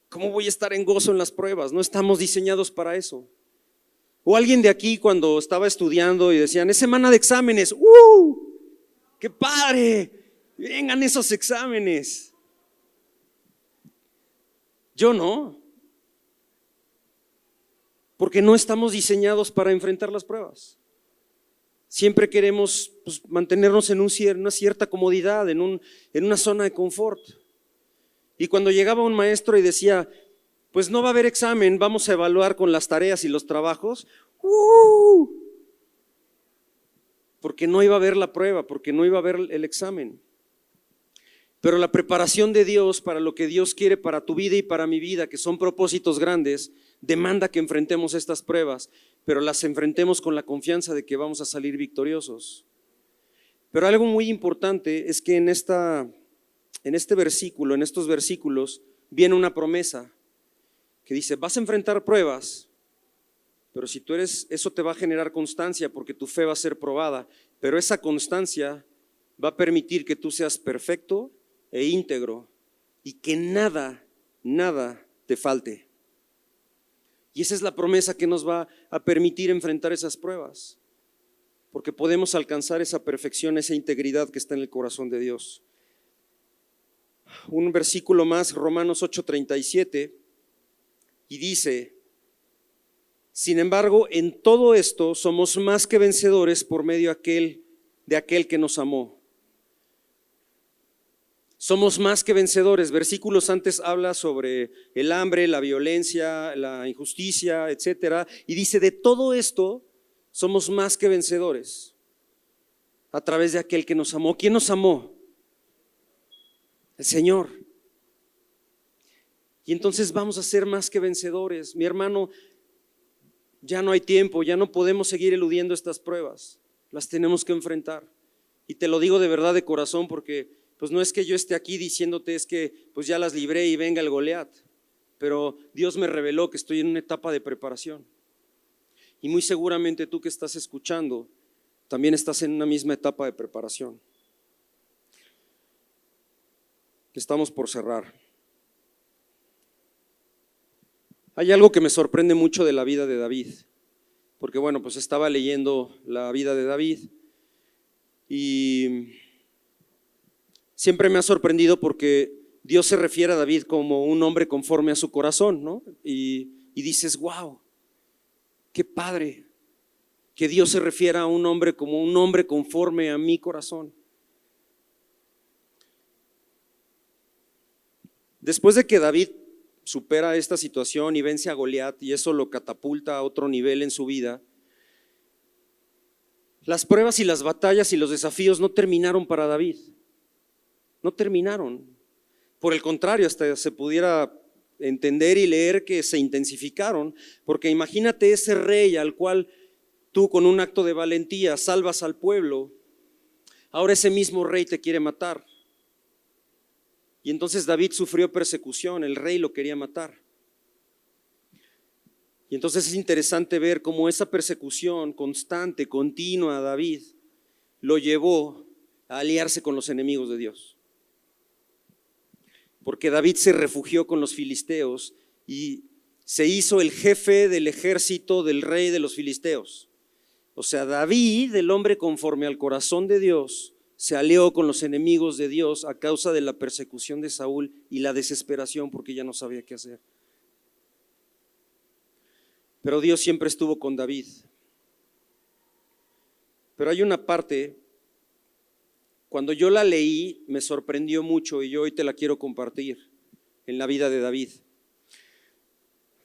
¿cómo voy a estar en gozo en las pruebas? No estamos diseñados para eso. O alguien de aquí cuando estaba estudiando y decían, es semana de exámenes, ¡qué padre! Vengan esos exámenes. Yo no, porque no estamos diseñados para enfrentar las pruebas. Siempre queremos mantenernos en una cierta comodidad, en una zona de confort. Y cuando llegaba un maestro y decía, pues no va a haber examen, vamos a evaluar con las tareas y los trabajos, porque no iba a haber la prueba, porque no iba a haber el examen. Pero la preparación de Dios para lo que Dios quiere para tu vida y para mi vida, que son propósitos grandes, demanda que enfrentemos estas pruebas, pero las enfrentemos con la confianza de que vamos a salir victoriosos. Pero algo muy importante es que en este versículo, en estos versículos, viene una promesa que dice, vas a enfrentar pruebas, pero si tú eres, eso te va a generar constancia porque tu fe va a ser probada, pero esa constancia va a permitir que tú seas perfecto e íntegro y que nada te falte. Y esa es la promesa que nos va a permitir enfrentar esas pruebas, porque podemos alcanzar esa perfección, esa integridad que está en el corazón de Dios. Un versículo más, Romanos 8:37, y dice, sin embargo, en todo esto somos más que vencedores por medio de aquel que nos amó. Somos más que vencedores. Versículos antes habla sobre el hambre, la violencia, la injusticia, etcétera, y dice, de todo esto somos más que vencedores a través de aquel que nos amó. ¿Quién nos amó? El Señor. Y entonces vamos a ser más que vencedores. Mi hermano, ya no hay tiempo, ya no podemos seguir eludiendo estas pruebas. Las tenemos que enfrentar. Y te lo digo de verdad, de corazón, porque pues no es que yo esté aquí diciéndote, es que pues ya las libré y venga el Goliat, pero Dios me reveló que estoy en una etapa de preparación. Y muy seguramente tú que estás escuchando, también estás en una misma etapa de preparación. Estamos por cerrar. Hay algo que me sorprende mucho de la vida de David, porque bueno, pues estaba leyendo la vida de David y siempre me ha sorprendido porque Dios se refiere a David como un hombre conforme a su corazón, ¿no? Y dices, wow, qué padre que Dios se refiera a un hombre como un hombre conforme a mi corazón. Después de que David supera esta situación y vence a Goliat y eso lo catapulta a otro nivel en su vida, las pruebas y las batallas y los desafíos no terminaron para David. No terminaron. Por el contrario, hasta se pudiera entender y leer que se intensificaron, porque imagínate ese rey al cual tú con un acto de valentía salvas al pueblo, ahora ese mismo rey te quiere matar. Y entonces David sufrió persecución, el rey lo quería matar. Y entonces es interesante ver cómo esa persecución constante, continua a David, lo llevó a aliarse con los enemigos de Dios. Porque David se refugió con los filisteos y se hizo el jefe del ejército del rey de los filisteos. O sea, David, el hombre conforme al corazón de Dios, se alió con los enemigos de Dios a causa de la persecución de Saúl y la desesperación porque ya no sabía qué hacer. Pero Dios siempre estuvo con David. Pero hay una parte, cuando yo la leí, me sorprendió mucho y yo hoy te la quiero compartir en la vida de David.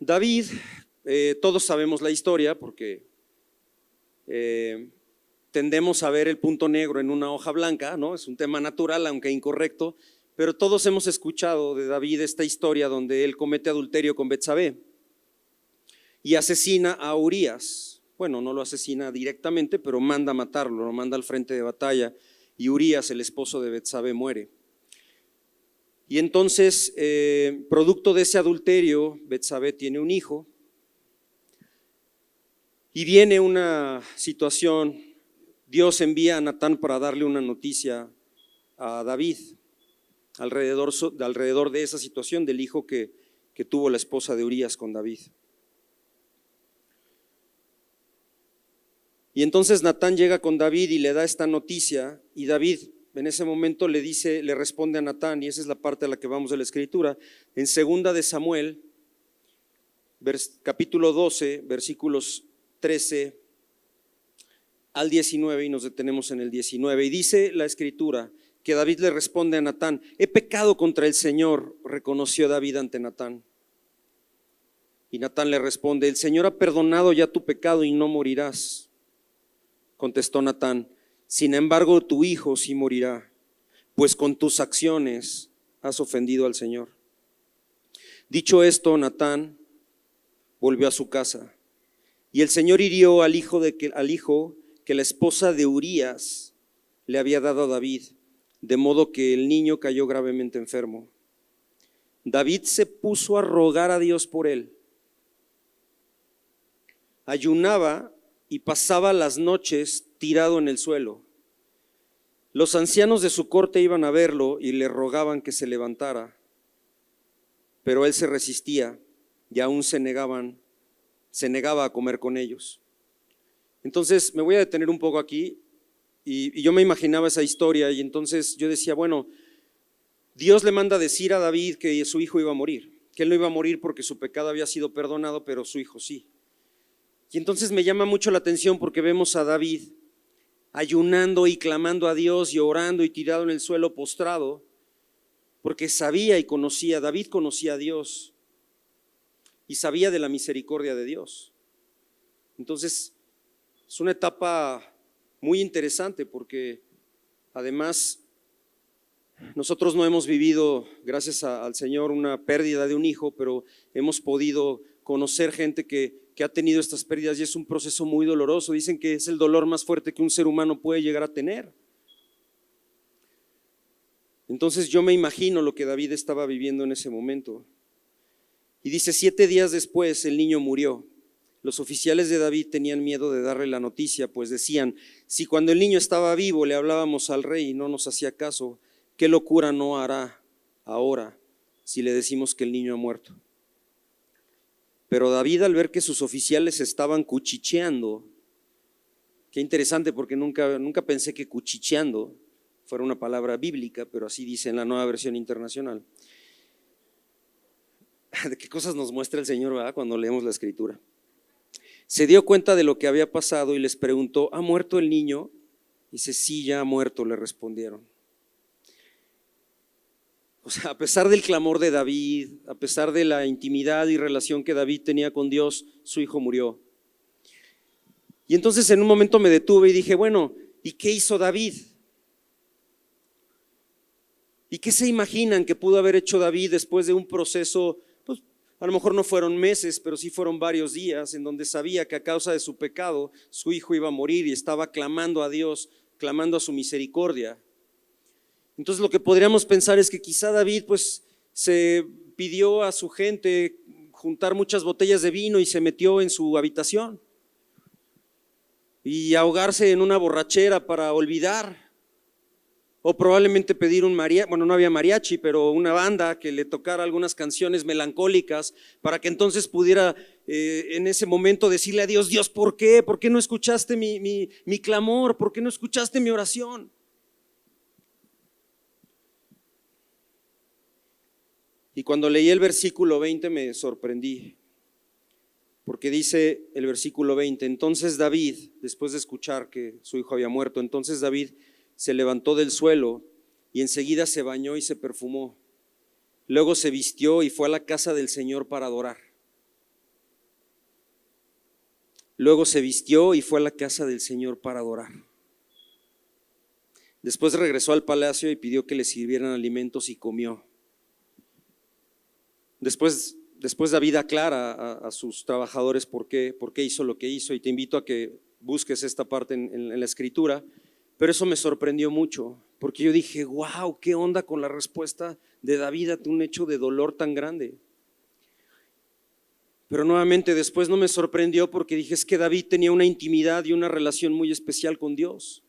David, todos sabemos la historia porque tendemos a ver el punto negro en una hoja blanca, ¿no? Es un tema natural, aunque incorrecto, pero todos hemos escuchado de David esta historia donde él comete adulterio con Betsabé. y asesina a Urías. Bueno, no lo asesina directamente, pero manda a matarlo, lo manda al frente de batalla, y Urías, el esposo de Betsabé, muere. Y entonces, producto de ese adulterio, Betsabé tiene un hijo, y viene una situación. Dios envía a Natán para darle una noticia a David alrededor de esa situación del hijo que tuvo la esposa de Urías con David. Y entonces Natán llega con David y le da esta noticia, y David en ese momento le responde a Natán, y esa es la parte a la que vamos de la escritura, en 2 de Samuel, capítulo 12, versículos 13 al 19, y nos detenemos en el 19, y dice la escritura que David le responde a Natán: he pecado contra el Señor, reconoció David ante Natán. Y Natán le responde: el Señor ha perdonado ya tu pecado y no morirás. Contestó Natán: sin embargo tu hijo sí morirá, pues con tus acciones has ofendido al Señor. Dicho esto, Natán volvió a su casa, y el Señor hirió al hijo que la esposa de Urías le había dado a David, de modo que el niño cayó gravemente enfermo. David se puso a rogar a Dios por él. Ayunaba y pasaba las noches tirado en el suelo. Los ancianos de su corte iban a verlo y le rogaban que se levantara, pero él se resistía y aún se negaba a comer con ellos. Entonces me voy a detener un poco aquí, y yo me imaginaba esa historia, y entonces yo decía, bueno, Dios le manda a decir a David que su hijo iba a morir, que él no iba a morir porque su pecado había sido perdonado, pero su hijo sí. Y entonces me llama mucho la atención porque vemos a David ayunando y clamando a Dios y orando y tirado en el suelo postrado, porque David conocía a Dios y sabía de la misericordia de Dios. Entonces es una etapa muy interesante, porque además nosotros no hemos vivido, gracias al Señor, una pérdida de un hijo, pero hemos podido conocer gente que ha tenido estas pérdidas, y es un proceso muy doloroso. Dicen que es el dolor más fuerte que un ser humano puede llegar a tener. Entonces yo me imagino lo que David estaba viviendo en ese momento. Y dice: 7 días después el niño murió. Los oficiales de David tenían miedo de darle la noticia, pues decían: si cuando el niño estaba vivo le hablábamos al rey y no nos hacía caso, ¿qué locura no hará ahora si le decimos que el niño ha muerto? Pero David, al ver que sus oficiales estaban cuchicheando, qué interesante, porque nunca pensé que cuchicheando fuera una palabra bíblica, pero así dice en la Nueva Versión Internacional. ¿De qué cosas nos muestra el Señor, verdad, cuando leemos la Escritura? Se dio cuenta de lo que había pasado y les preguntó: ¿ha muerto el niño? Dice: sí, ya ha muerto, le respondieron. O sea, a pesar del clamor de David, a pesar de la intimidad y relación que David tenía con Dios, su hijo murió. Y entonces en un momento me detuve y dije: bueno, ¿y qué hizo David? ¿Y qué se imaginan que pudo haber hecho David después de un proceso? Pues a lo mejor no fueron meses, pero sí fueron varios días, en donde sabía que a causa de su pecado su hijo iba a morir, y estaba clamando a Dios, clamando a su misericordia. Entonces lo que podríamos pensar es que quizá David pues se pidió a su gente juntar muchas botellas de vino y se metió en su habitación y ahogarse en una borrachera para olvidar, o probablemente pedir un mariachi, bueno, no había mariachi, pero una banda que le tocara algunas canciones melancólicas para que entonces pudiera en ese momento decirle a Dios: Dios, ¿por qué? ¿Por qué no escuchaste mi clamor? ¿Por qué no escuchaste mi oración? Y cuando leí el versículo 20 me sorprendí, porque dice el versículo 20: entonces David, después de escuchar que su hijo había muerto, entonces David se levantó del suelo y enseguida se bañó y se perfumó. Luego se vistió y fue a la casa del Señor para adorar. Luego se vistió y fue a la casa del Señor para adorar. Después regresó al palacio y pidió que le sirvieran alimentos y comió. Después después David aclara a sus trabajadores por qué hizo lo que hizo, y te invito a que busques esta parte en la escritura, pero eso me sorprendió mucho, porque yo dije, wow, ¿qué onda con la respuesta de David a un hecho de dolor tan grande? Pero nuevamente después no me sorprendió, porque dije, es que David tenía una intimidad y una relación muy especial con Dios.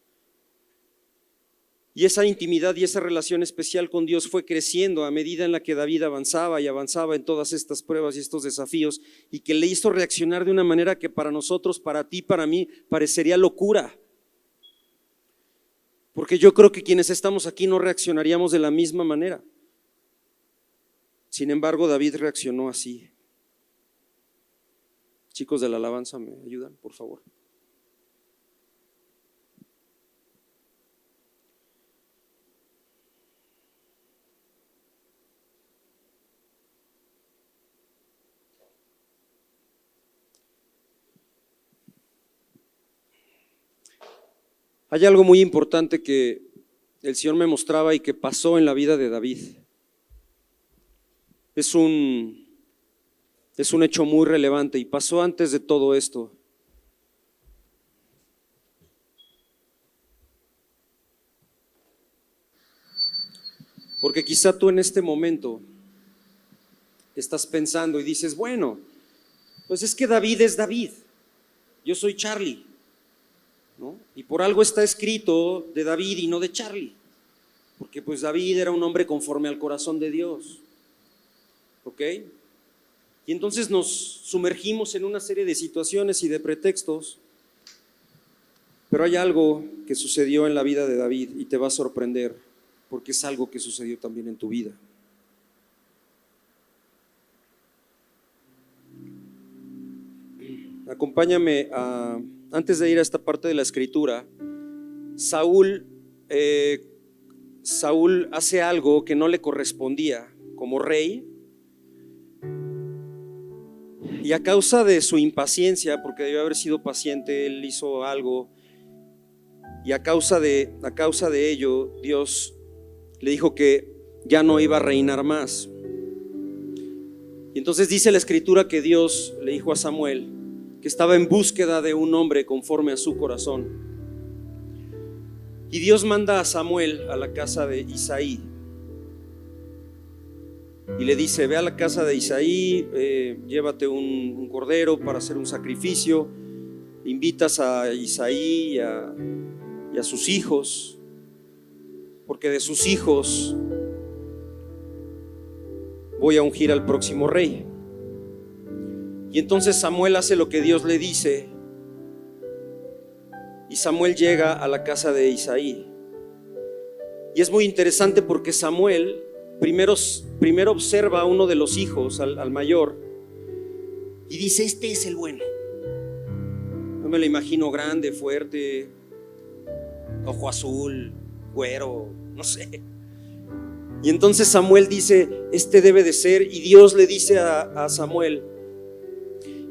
Y esa intimidad y esa relación especial con Dios fue creciendo a medida en la que David avanzaba y avanzaba en todas estas pruebas y estos desafíos, y que le hizo reaccionar de una manera que para nosotros, para ti, para mí, parecería locura. Porque yo creo que quienes estamos aquí no reaccionaríamos de la misma manera. Sin embargo, David reaccionó así. Chicos de la alabanza, ¿me ayudan, por favor? Hay algo muy importante que el Señor me mostraba y que pasó en la vida de David. Es un hecho muy relevante y pasó antes de todo esto. Porque quizá tú en este momento estás pensando y dices, bueno, pues es que David es David, yo soy Charlie, ¿no? Y por algo está escrito de David y no de Charlie, porque pues David era un hombre conforme al corazón de Dios, ¿ok? Y entonces nos sumergimos en una serie de situaciones y de pretextos, pero hay algo que sucedió en la vida de David y te va a sorprender, porque es algo que sucedió también en tu vida. Acompáñame antes de ir a esta parte de la escritura. Saúl hace algo que no le correspondía como rey, y a causa de su impaciencia, porque debió haber sido paciente, él hizo algo, y a causa de ello Dios le dijo que ya no iba a reinar más. Y entonces dice la escritura que Dios le dijo a Samuel que estaba en búsqueda de un hombre conforme a su corazón. Y Dios manda a Samuel a la casa de Isaí y le dice, ve a la casa de Isaí, llévate un cordero para hacer un sacrificio, invitas a Isaí y a sus hijos, porque de sus hijos voy a ungir al próximo rey. Y entonces Samuel hace lo que Dios le dice, y Samuel llega a la casa de Isaí. Y es muy interesante porque Samuel primero observa a uno de los hijos, al mayor, y dice, este es el bueno. No me lo imagino grande, fuerte, ojo azul, güero, no sé. Y entonces Samuel dice, este debe de ser, y Dios le dice a Samuel,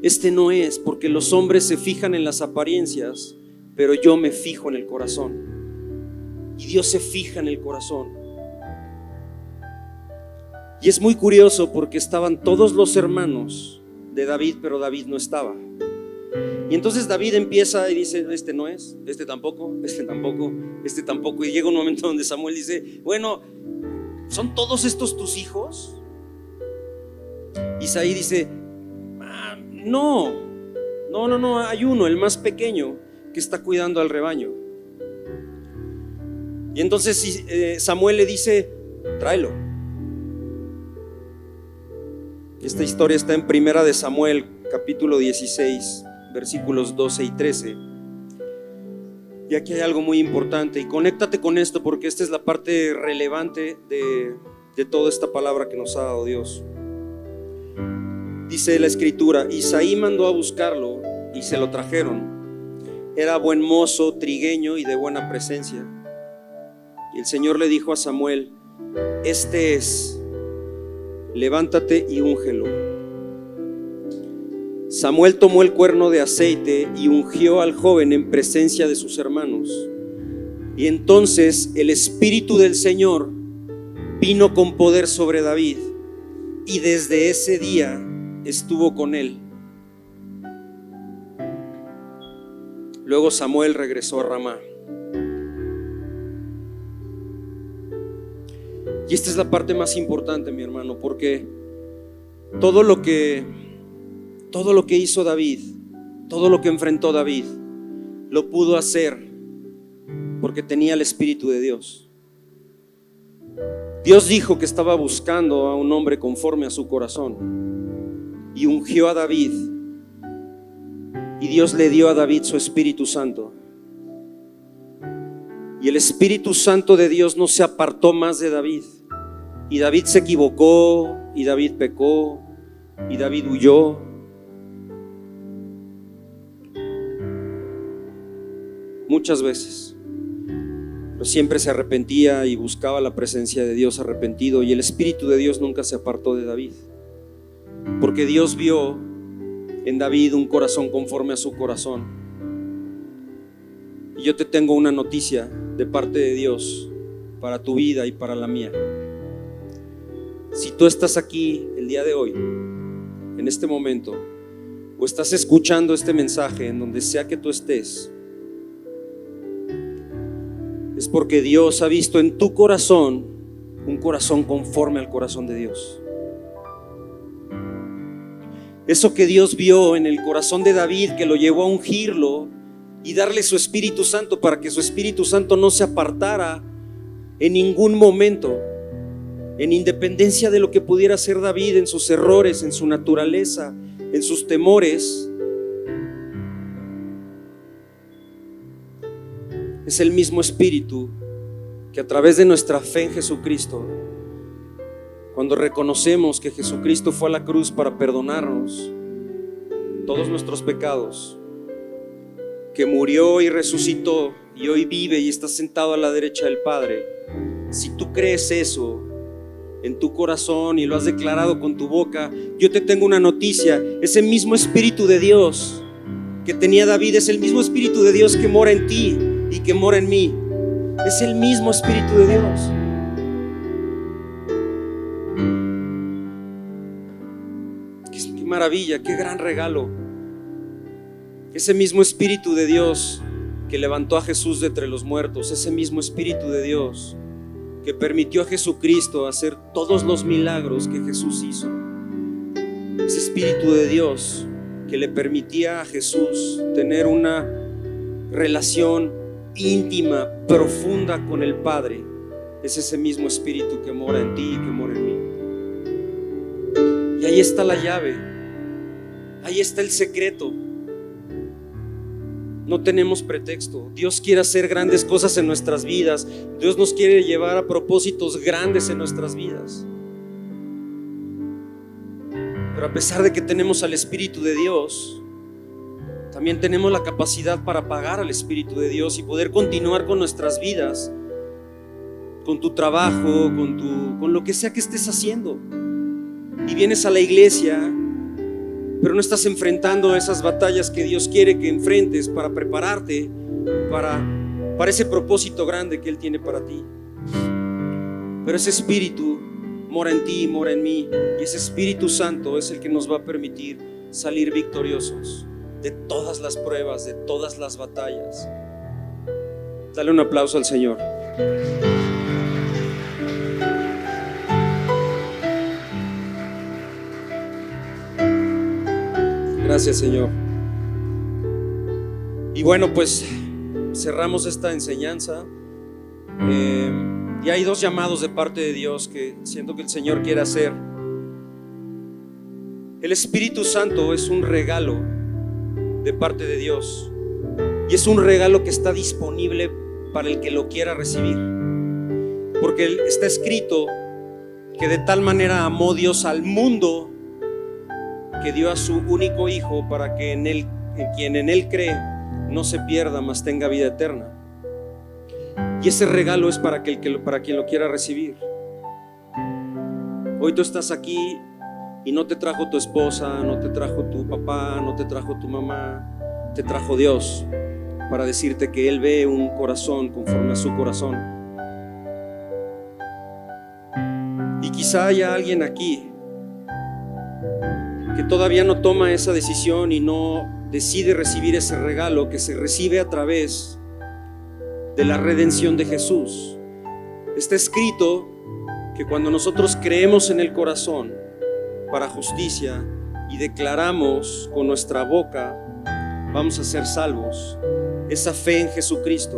este no es, porque los hombres se fijan en las apariencias, pero yo me fijo en el corazón. Y Dios se fija en el corazón. Y es muy curioso porque estaban todos los hermanos de David, pero David no estaba. Y entonces David empieza y dice, este no es, este tampoco, este tampoco, este tampoco. Y llega un momento donde Samuel dice, bueno, ¿son todos estos tus hijos? Isaí dice, no, hay uno, el más pequeño, que está cuidando al rebaño. Y entonces Samuel le dice, tráelo. Esta historia está en Primera de Samuel, capítulo 16, versículos 12 y 13. Y aquí hay algo muy importante, y conéctate con esto porque esta es la parte relevante de toda esta palabra que nos ha dado Dios. Dice la escritura, Isaí mandó a buscarlo y se lo trajeron. Era buen mozo, trigueño y de buena presencia. Y el Señor le dijo a Samuel, este es, levántate y úngelo. Samuel tomó el cuerno de aceite y ungió al joven en presencia de sus hermanos. Y entonces el Espíritu del Señor vino con poder sobre David, y desde ese día estuvo con él. Luego Samuel regresó a Ramá. Y esta es la parte más importante, mi hermano, porque todo lo que hizo David, todo lo que enfrentó David, lo pudo hacer porque tenía el Espíritu de Dios. Dios dijo que estaba buscando a un hombre conforme a su corazón y ungió a David, y Dios le dio a David su Espíritu Santo. Y el Espíritu Santo de Dios no se apartó más de David. Y David se equivocó, y David pecó, y David huyó. Muchas veces. Pero siempre se arrepentía y buscaba la presencia de Dios arrepentido. Y el Espíritu de Dios nunca se apartó de David. Porque Dios vio en David un corazón conforme a su corazón. Y yo te tengo una noticia de parte de Dios para tu vida y para la mía. Si tú estás aquí el día de hoy, en este momento, o estás escuchando este mensaje en donde sea que tú estés, es porque Dios ha visto en tu corazón un corazón conforme al corazón de Dios. Eso que Dios vio en el corazón de David, que lo llevó a ungirlo y darle su Espíritu Santo para que su Espíritu Santo no se apartara en ningún momento, en independencia de lo que pudiera hacer David en sus errores, en su naturaleza, en sus temores. Es el mismo Espíritu que a través de nuestra fe en Jesucristo, cuando reconocemos que Jesucristo fue a la cruz para perdonarnos todos nuestros pecados, que murió y resucitó y hoy vive y está sentado a la derecha del Padre, si tú crees eso en tu corazón y lo has declarado con tu boca, yo te tengo una noticia: ese mismo Espíritu de Dios que tenía David es el mismo Espíritu de Dios que mora en ti y que mora en mí. Es el mismo Espíritu de Dios. Qué maravilla, qué gran regalo. Ese mismo Espíritu de Dios que levantó a Jesús de entre los muertos, ese mismo Espíritu de Dios que permitió a Jesucristo hacer todos los milagros que Jesús hizo. Ese Espíritu de Dios que le permitía a Jesús tener una relación íntima, profunda con el Padre, es ese mismo Espíritu que mora en ti y que mora en mí. Y ahí está la llave, ahí está el secreto. No tenemos pretexto. Dios quiere hacer grandes cosas en nuestras vidas. Dios nos quiere llevar a propósitos grandes en nuestras vidas. Pero a pesar de que tenemos al Espíritu de Dios, también tenemos la capacidad para pagar al Espíritu de Dios y poder continuar con nuestras vidas, con tu trabajo, con lo que sea que estés haciendo. Y vienes a la iglesia, pero no estás enfrentando esas batallas que Dios quiere que enfrentes para prepararte para ese propósito grande que Él tiene para ti. Pero ese Espíritu mora en ti, mora en mí, y ese Espíritu Santo es el que nos va a permitir salir victoriosos de todas las pruebas, de todas las batallas. Dale un aplauso al Señor. Gracias, Señor. Y bueno, pues cerramos esta enseñanza. Y hay dos llamados de parte de Dios que siento que el Señor quiere hacer. El Espíritu Santo es un regalo de parte de Dios, y es un regalo que está disponible para el que lo quiera recibir, porque está escrito que de tal manera amó Dios al mundo que dio a su único Hijo para que en quien en Él cree no se pierda, mas tenga vida eterna. Y ese regalo es para quien lo quiera recibir. Hoy tú estás aquí y no te trajo tu esposa, no te trajo tu papá, no te trajo tu mamá, te trajo Dios para decirte que Él ve un corazón conforme a su corazón. Y quizá haya alguien aquí que todavía no toma esa decisión y no decide recibir ese regalo que se recibe a través de la redención de Jesús. Está escrito que cuando nosotros creemos en el corazón para justicia y declaramos con nuestra boca, vamos a ser salvos. Esa fe en Jesucristo,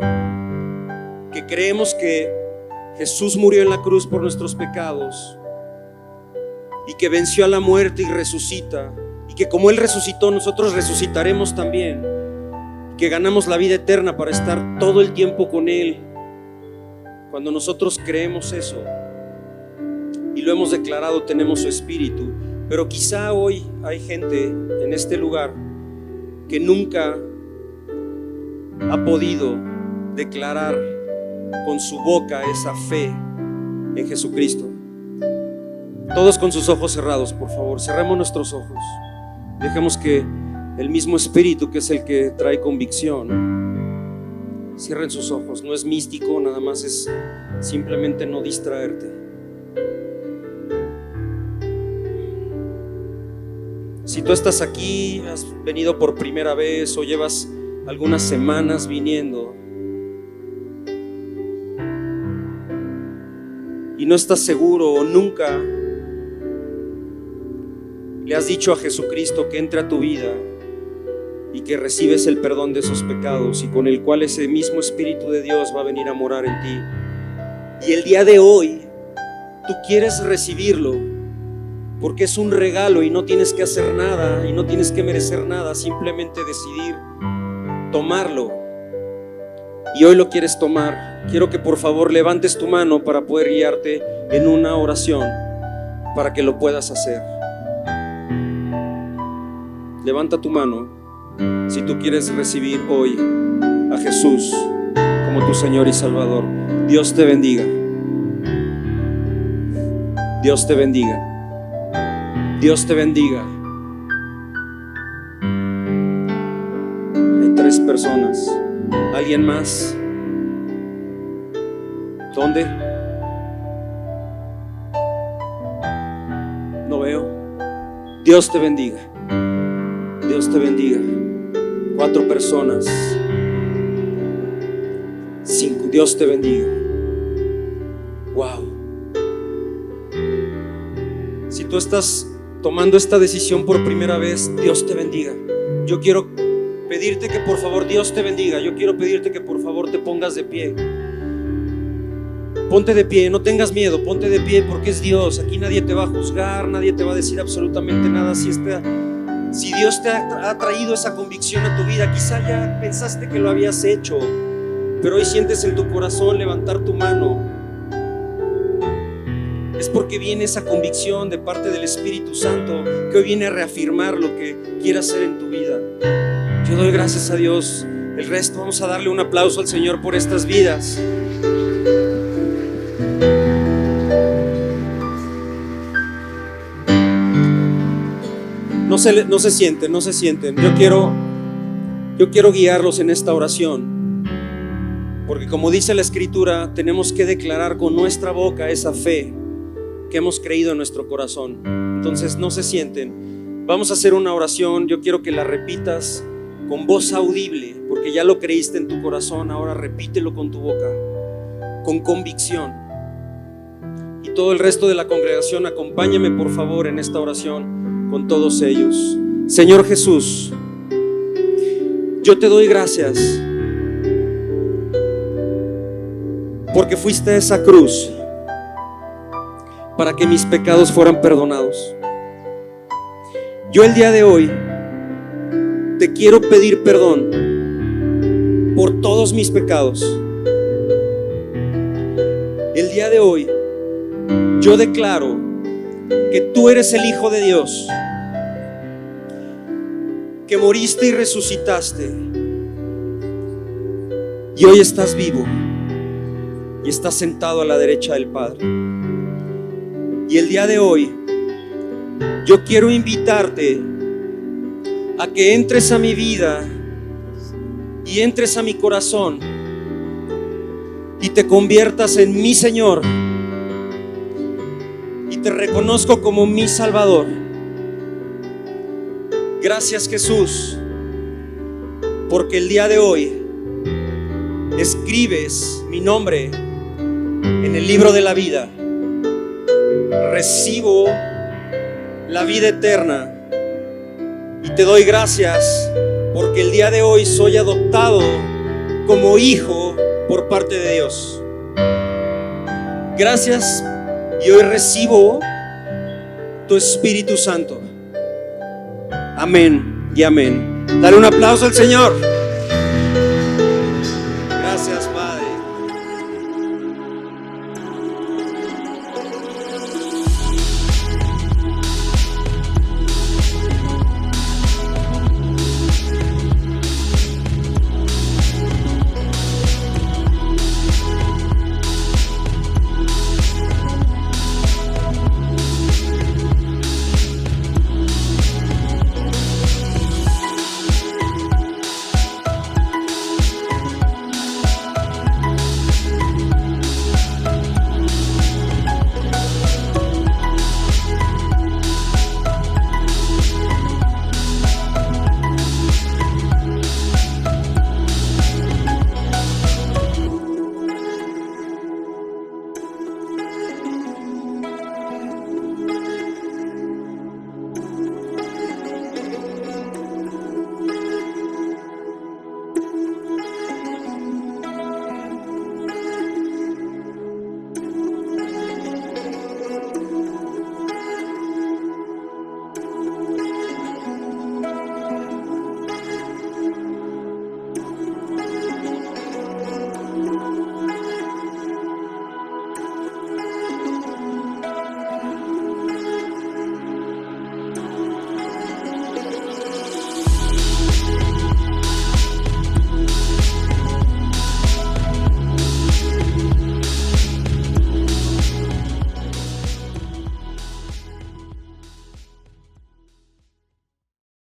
que creemos que Jesús murió en la cruz por nuestros pecados y que venció a la muerte y resucita, y que como Él resucitó, nosotros resucitaremos también, que ganamos la vida eterna para estar todo el tiempo con Él. Cuando nosotros creemos eso y lo hemos declarado, tenemos su espíritu. Pero quizá hoy hay gente en este lugar que nunca ha podido declarar con su boca esa fe en Jesucristo. Todos con sus ojos cerrados, por favor, cerremos nuestros ojos. Dejemos que el mismo espíritu, que es el que trae convicción, cierren sus ojos. No es místico, nada más es simplemente no distraerte. Si tú estás aquí, has venido por primera vez o llevas algunas semanas viniendo y no estás seguro o nunca le has dicho a Jesucristo que entre a tu vida y que recibes el perdón de esos pecados, y con el cual ese mismo Espíritu de Dios va a venir a morar en ti, y el día de hoy tú quieres recibirlo porque es un regalo y no tienes que hacer nada y no tienes que merecer nada, simplemente decidir tomarlo, y hoy lo quieres tomar, quiero que por favor levantes tu mano para poder guiarte en una oración para que lo puedas hacer. Levanta tu mano si tú quieres recibir hoy a Jesús como tu Señor y Salvador. Dios te bendiga. Dios te bendiga. Dios te bendiga. Hay 3 personas. ¿Alguien más? ¿Dónde? No veo. Dios te bendiga. Dios te bendiga. 4 personas. 5. Dios te bendiga. Wow. Si tú estás tomando esta decisión por primera vez, Dios te bendiga. Yo quiero pedirte que por favor, Dios te bendiga. Yo quiero pedirte que por favor te pongas de pie. Ponte de pie, no tengas miedo, ponte de pie porque es Dios. Aquí nadie te va a juzgar, nadie te va a decir absolutamente nada. Si Dios te ha traído esa convicción a tu vida, quizá ya pensaste que lo habías hecho, pero hoy sientes en tu corazón levantar tu mano, es porque viene esa convicción de parte del Espíritu Santo que hoy viene a reafirmar lo que quiere hacer en tu vida. Yo doy gracias a Dios. El resto vamos a darle un aplauso al Señor por estas vidas. No se sienten. Yo quiero guiarlos en esta oración, porque como dice la Escritura, tenemos que declarar con nuestra boca esa fe que hemos creído en nuestro corazón. Entonces no se sienten. Vamos a hacer una oración. Yo quiero que la repitas con voz audible, porque ya lo creíste en tu corazón. Ahora repítelo con tu boca, con convicción. Y todo el resto de la congregación, acompáñame por favor en esta oración con todos ellos. Señor Jesús, yo te doy gracias porque fuiste a esa cruz para que mis pecados fueran perdonados. Yo el día de hoy te quiero pedir perdón por todos mis pecados. El día de hoy yo declaro que tú eres el Hijo de Dios, que moriste y resucitaste, y hoy estás vivo y estás sentado a la derecha del Padre. Y el día de hoy yo quiero invitarte a que entres a mi vida y entres a mi corazón y te conviertas en mi Señor, y te reconozco como mi Salvador. Gracias, Jesús, porque el día de hoy escribes mi nombre en el libro de la vida. Recibo la vida eterna y te doy gracias porque el día de hoy soy adoptado como hijo por parte de Dios. Gracias, y hoy recibo tu Espíritu Santo. Amén y amén. Dale un aplauso al Señor.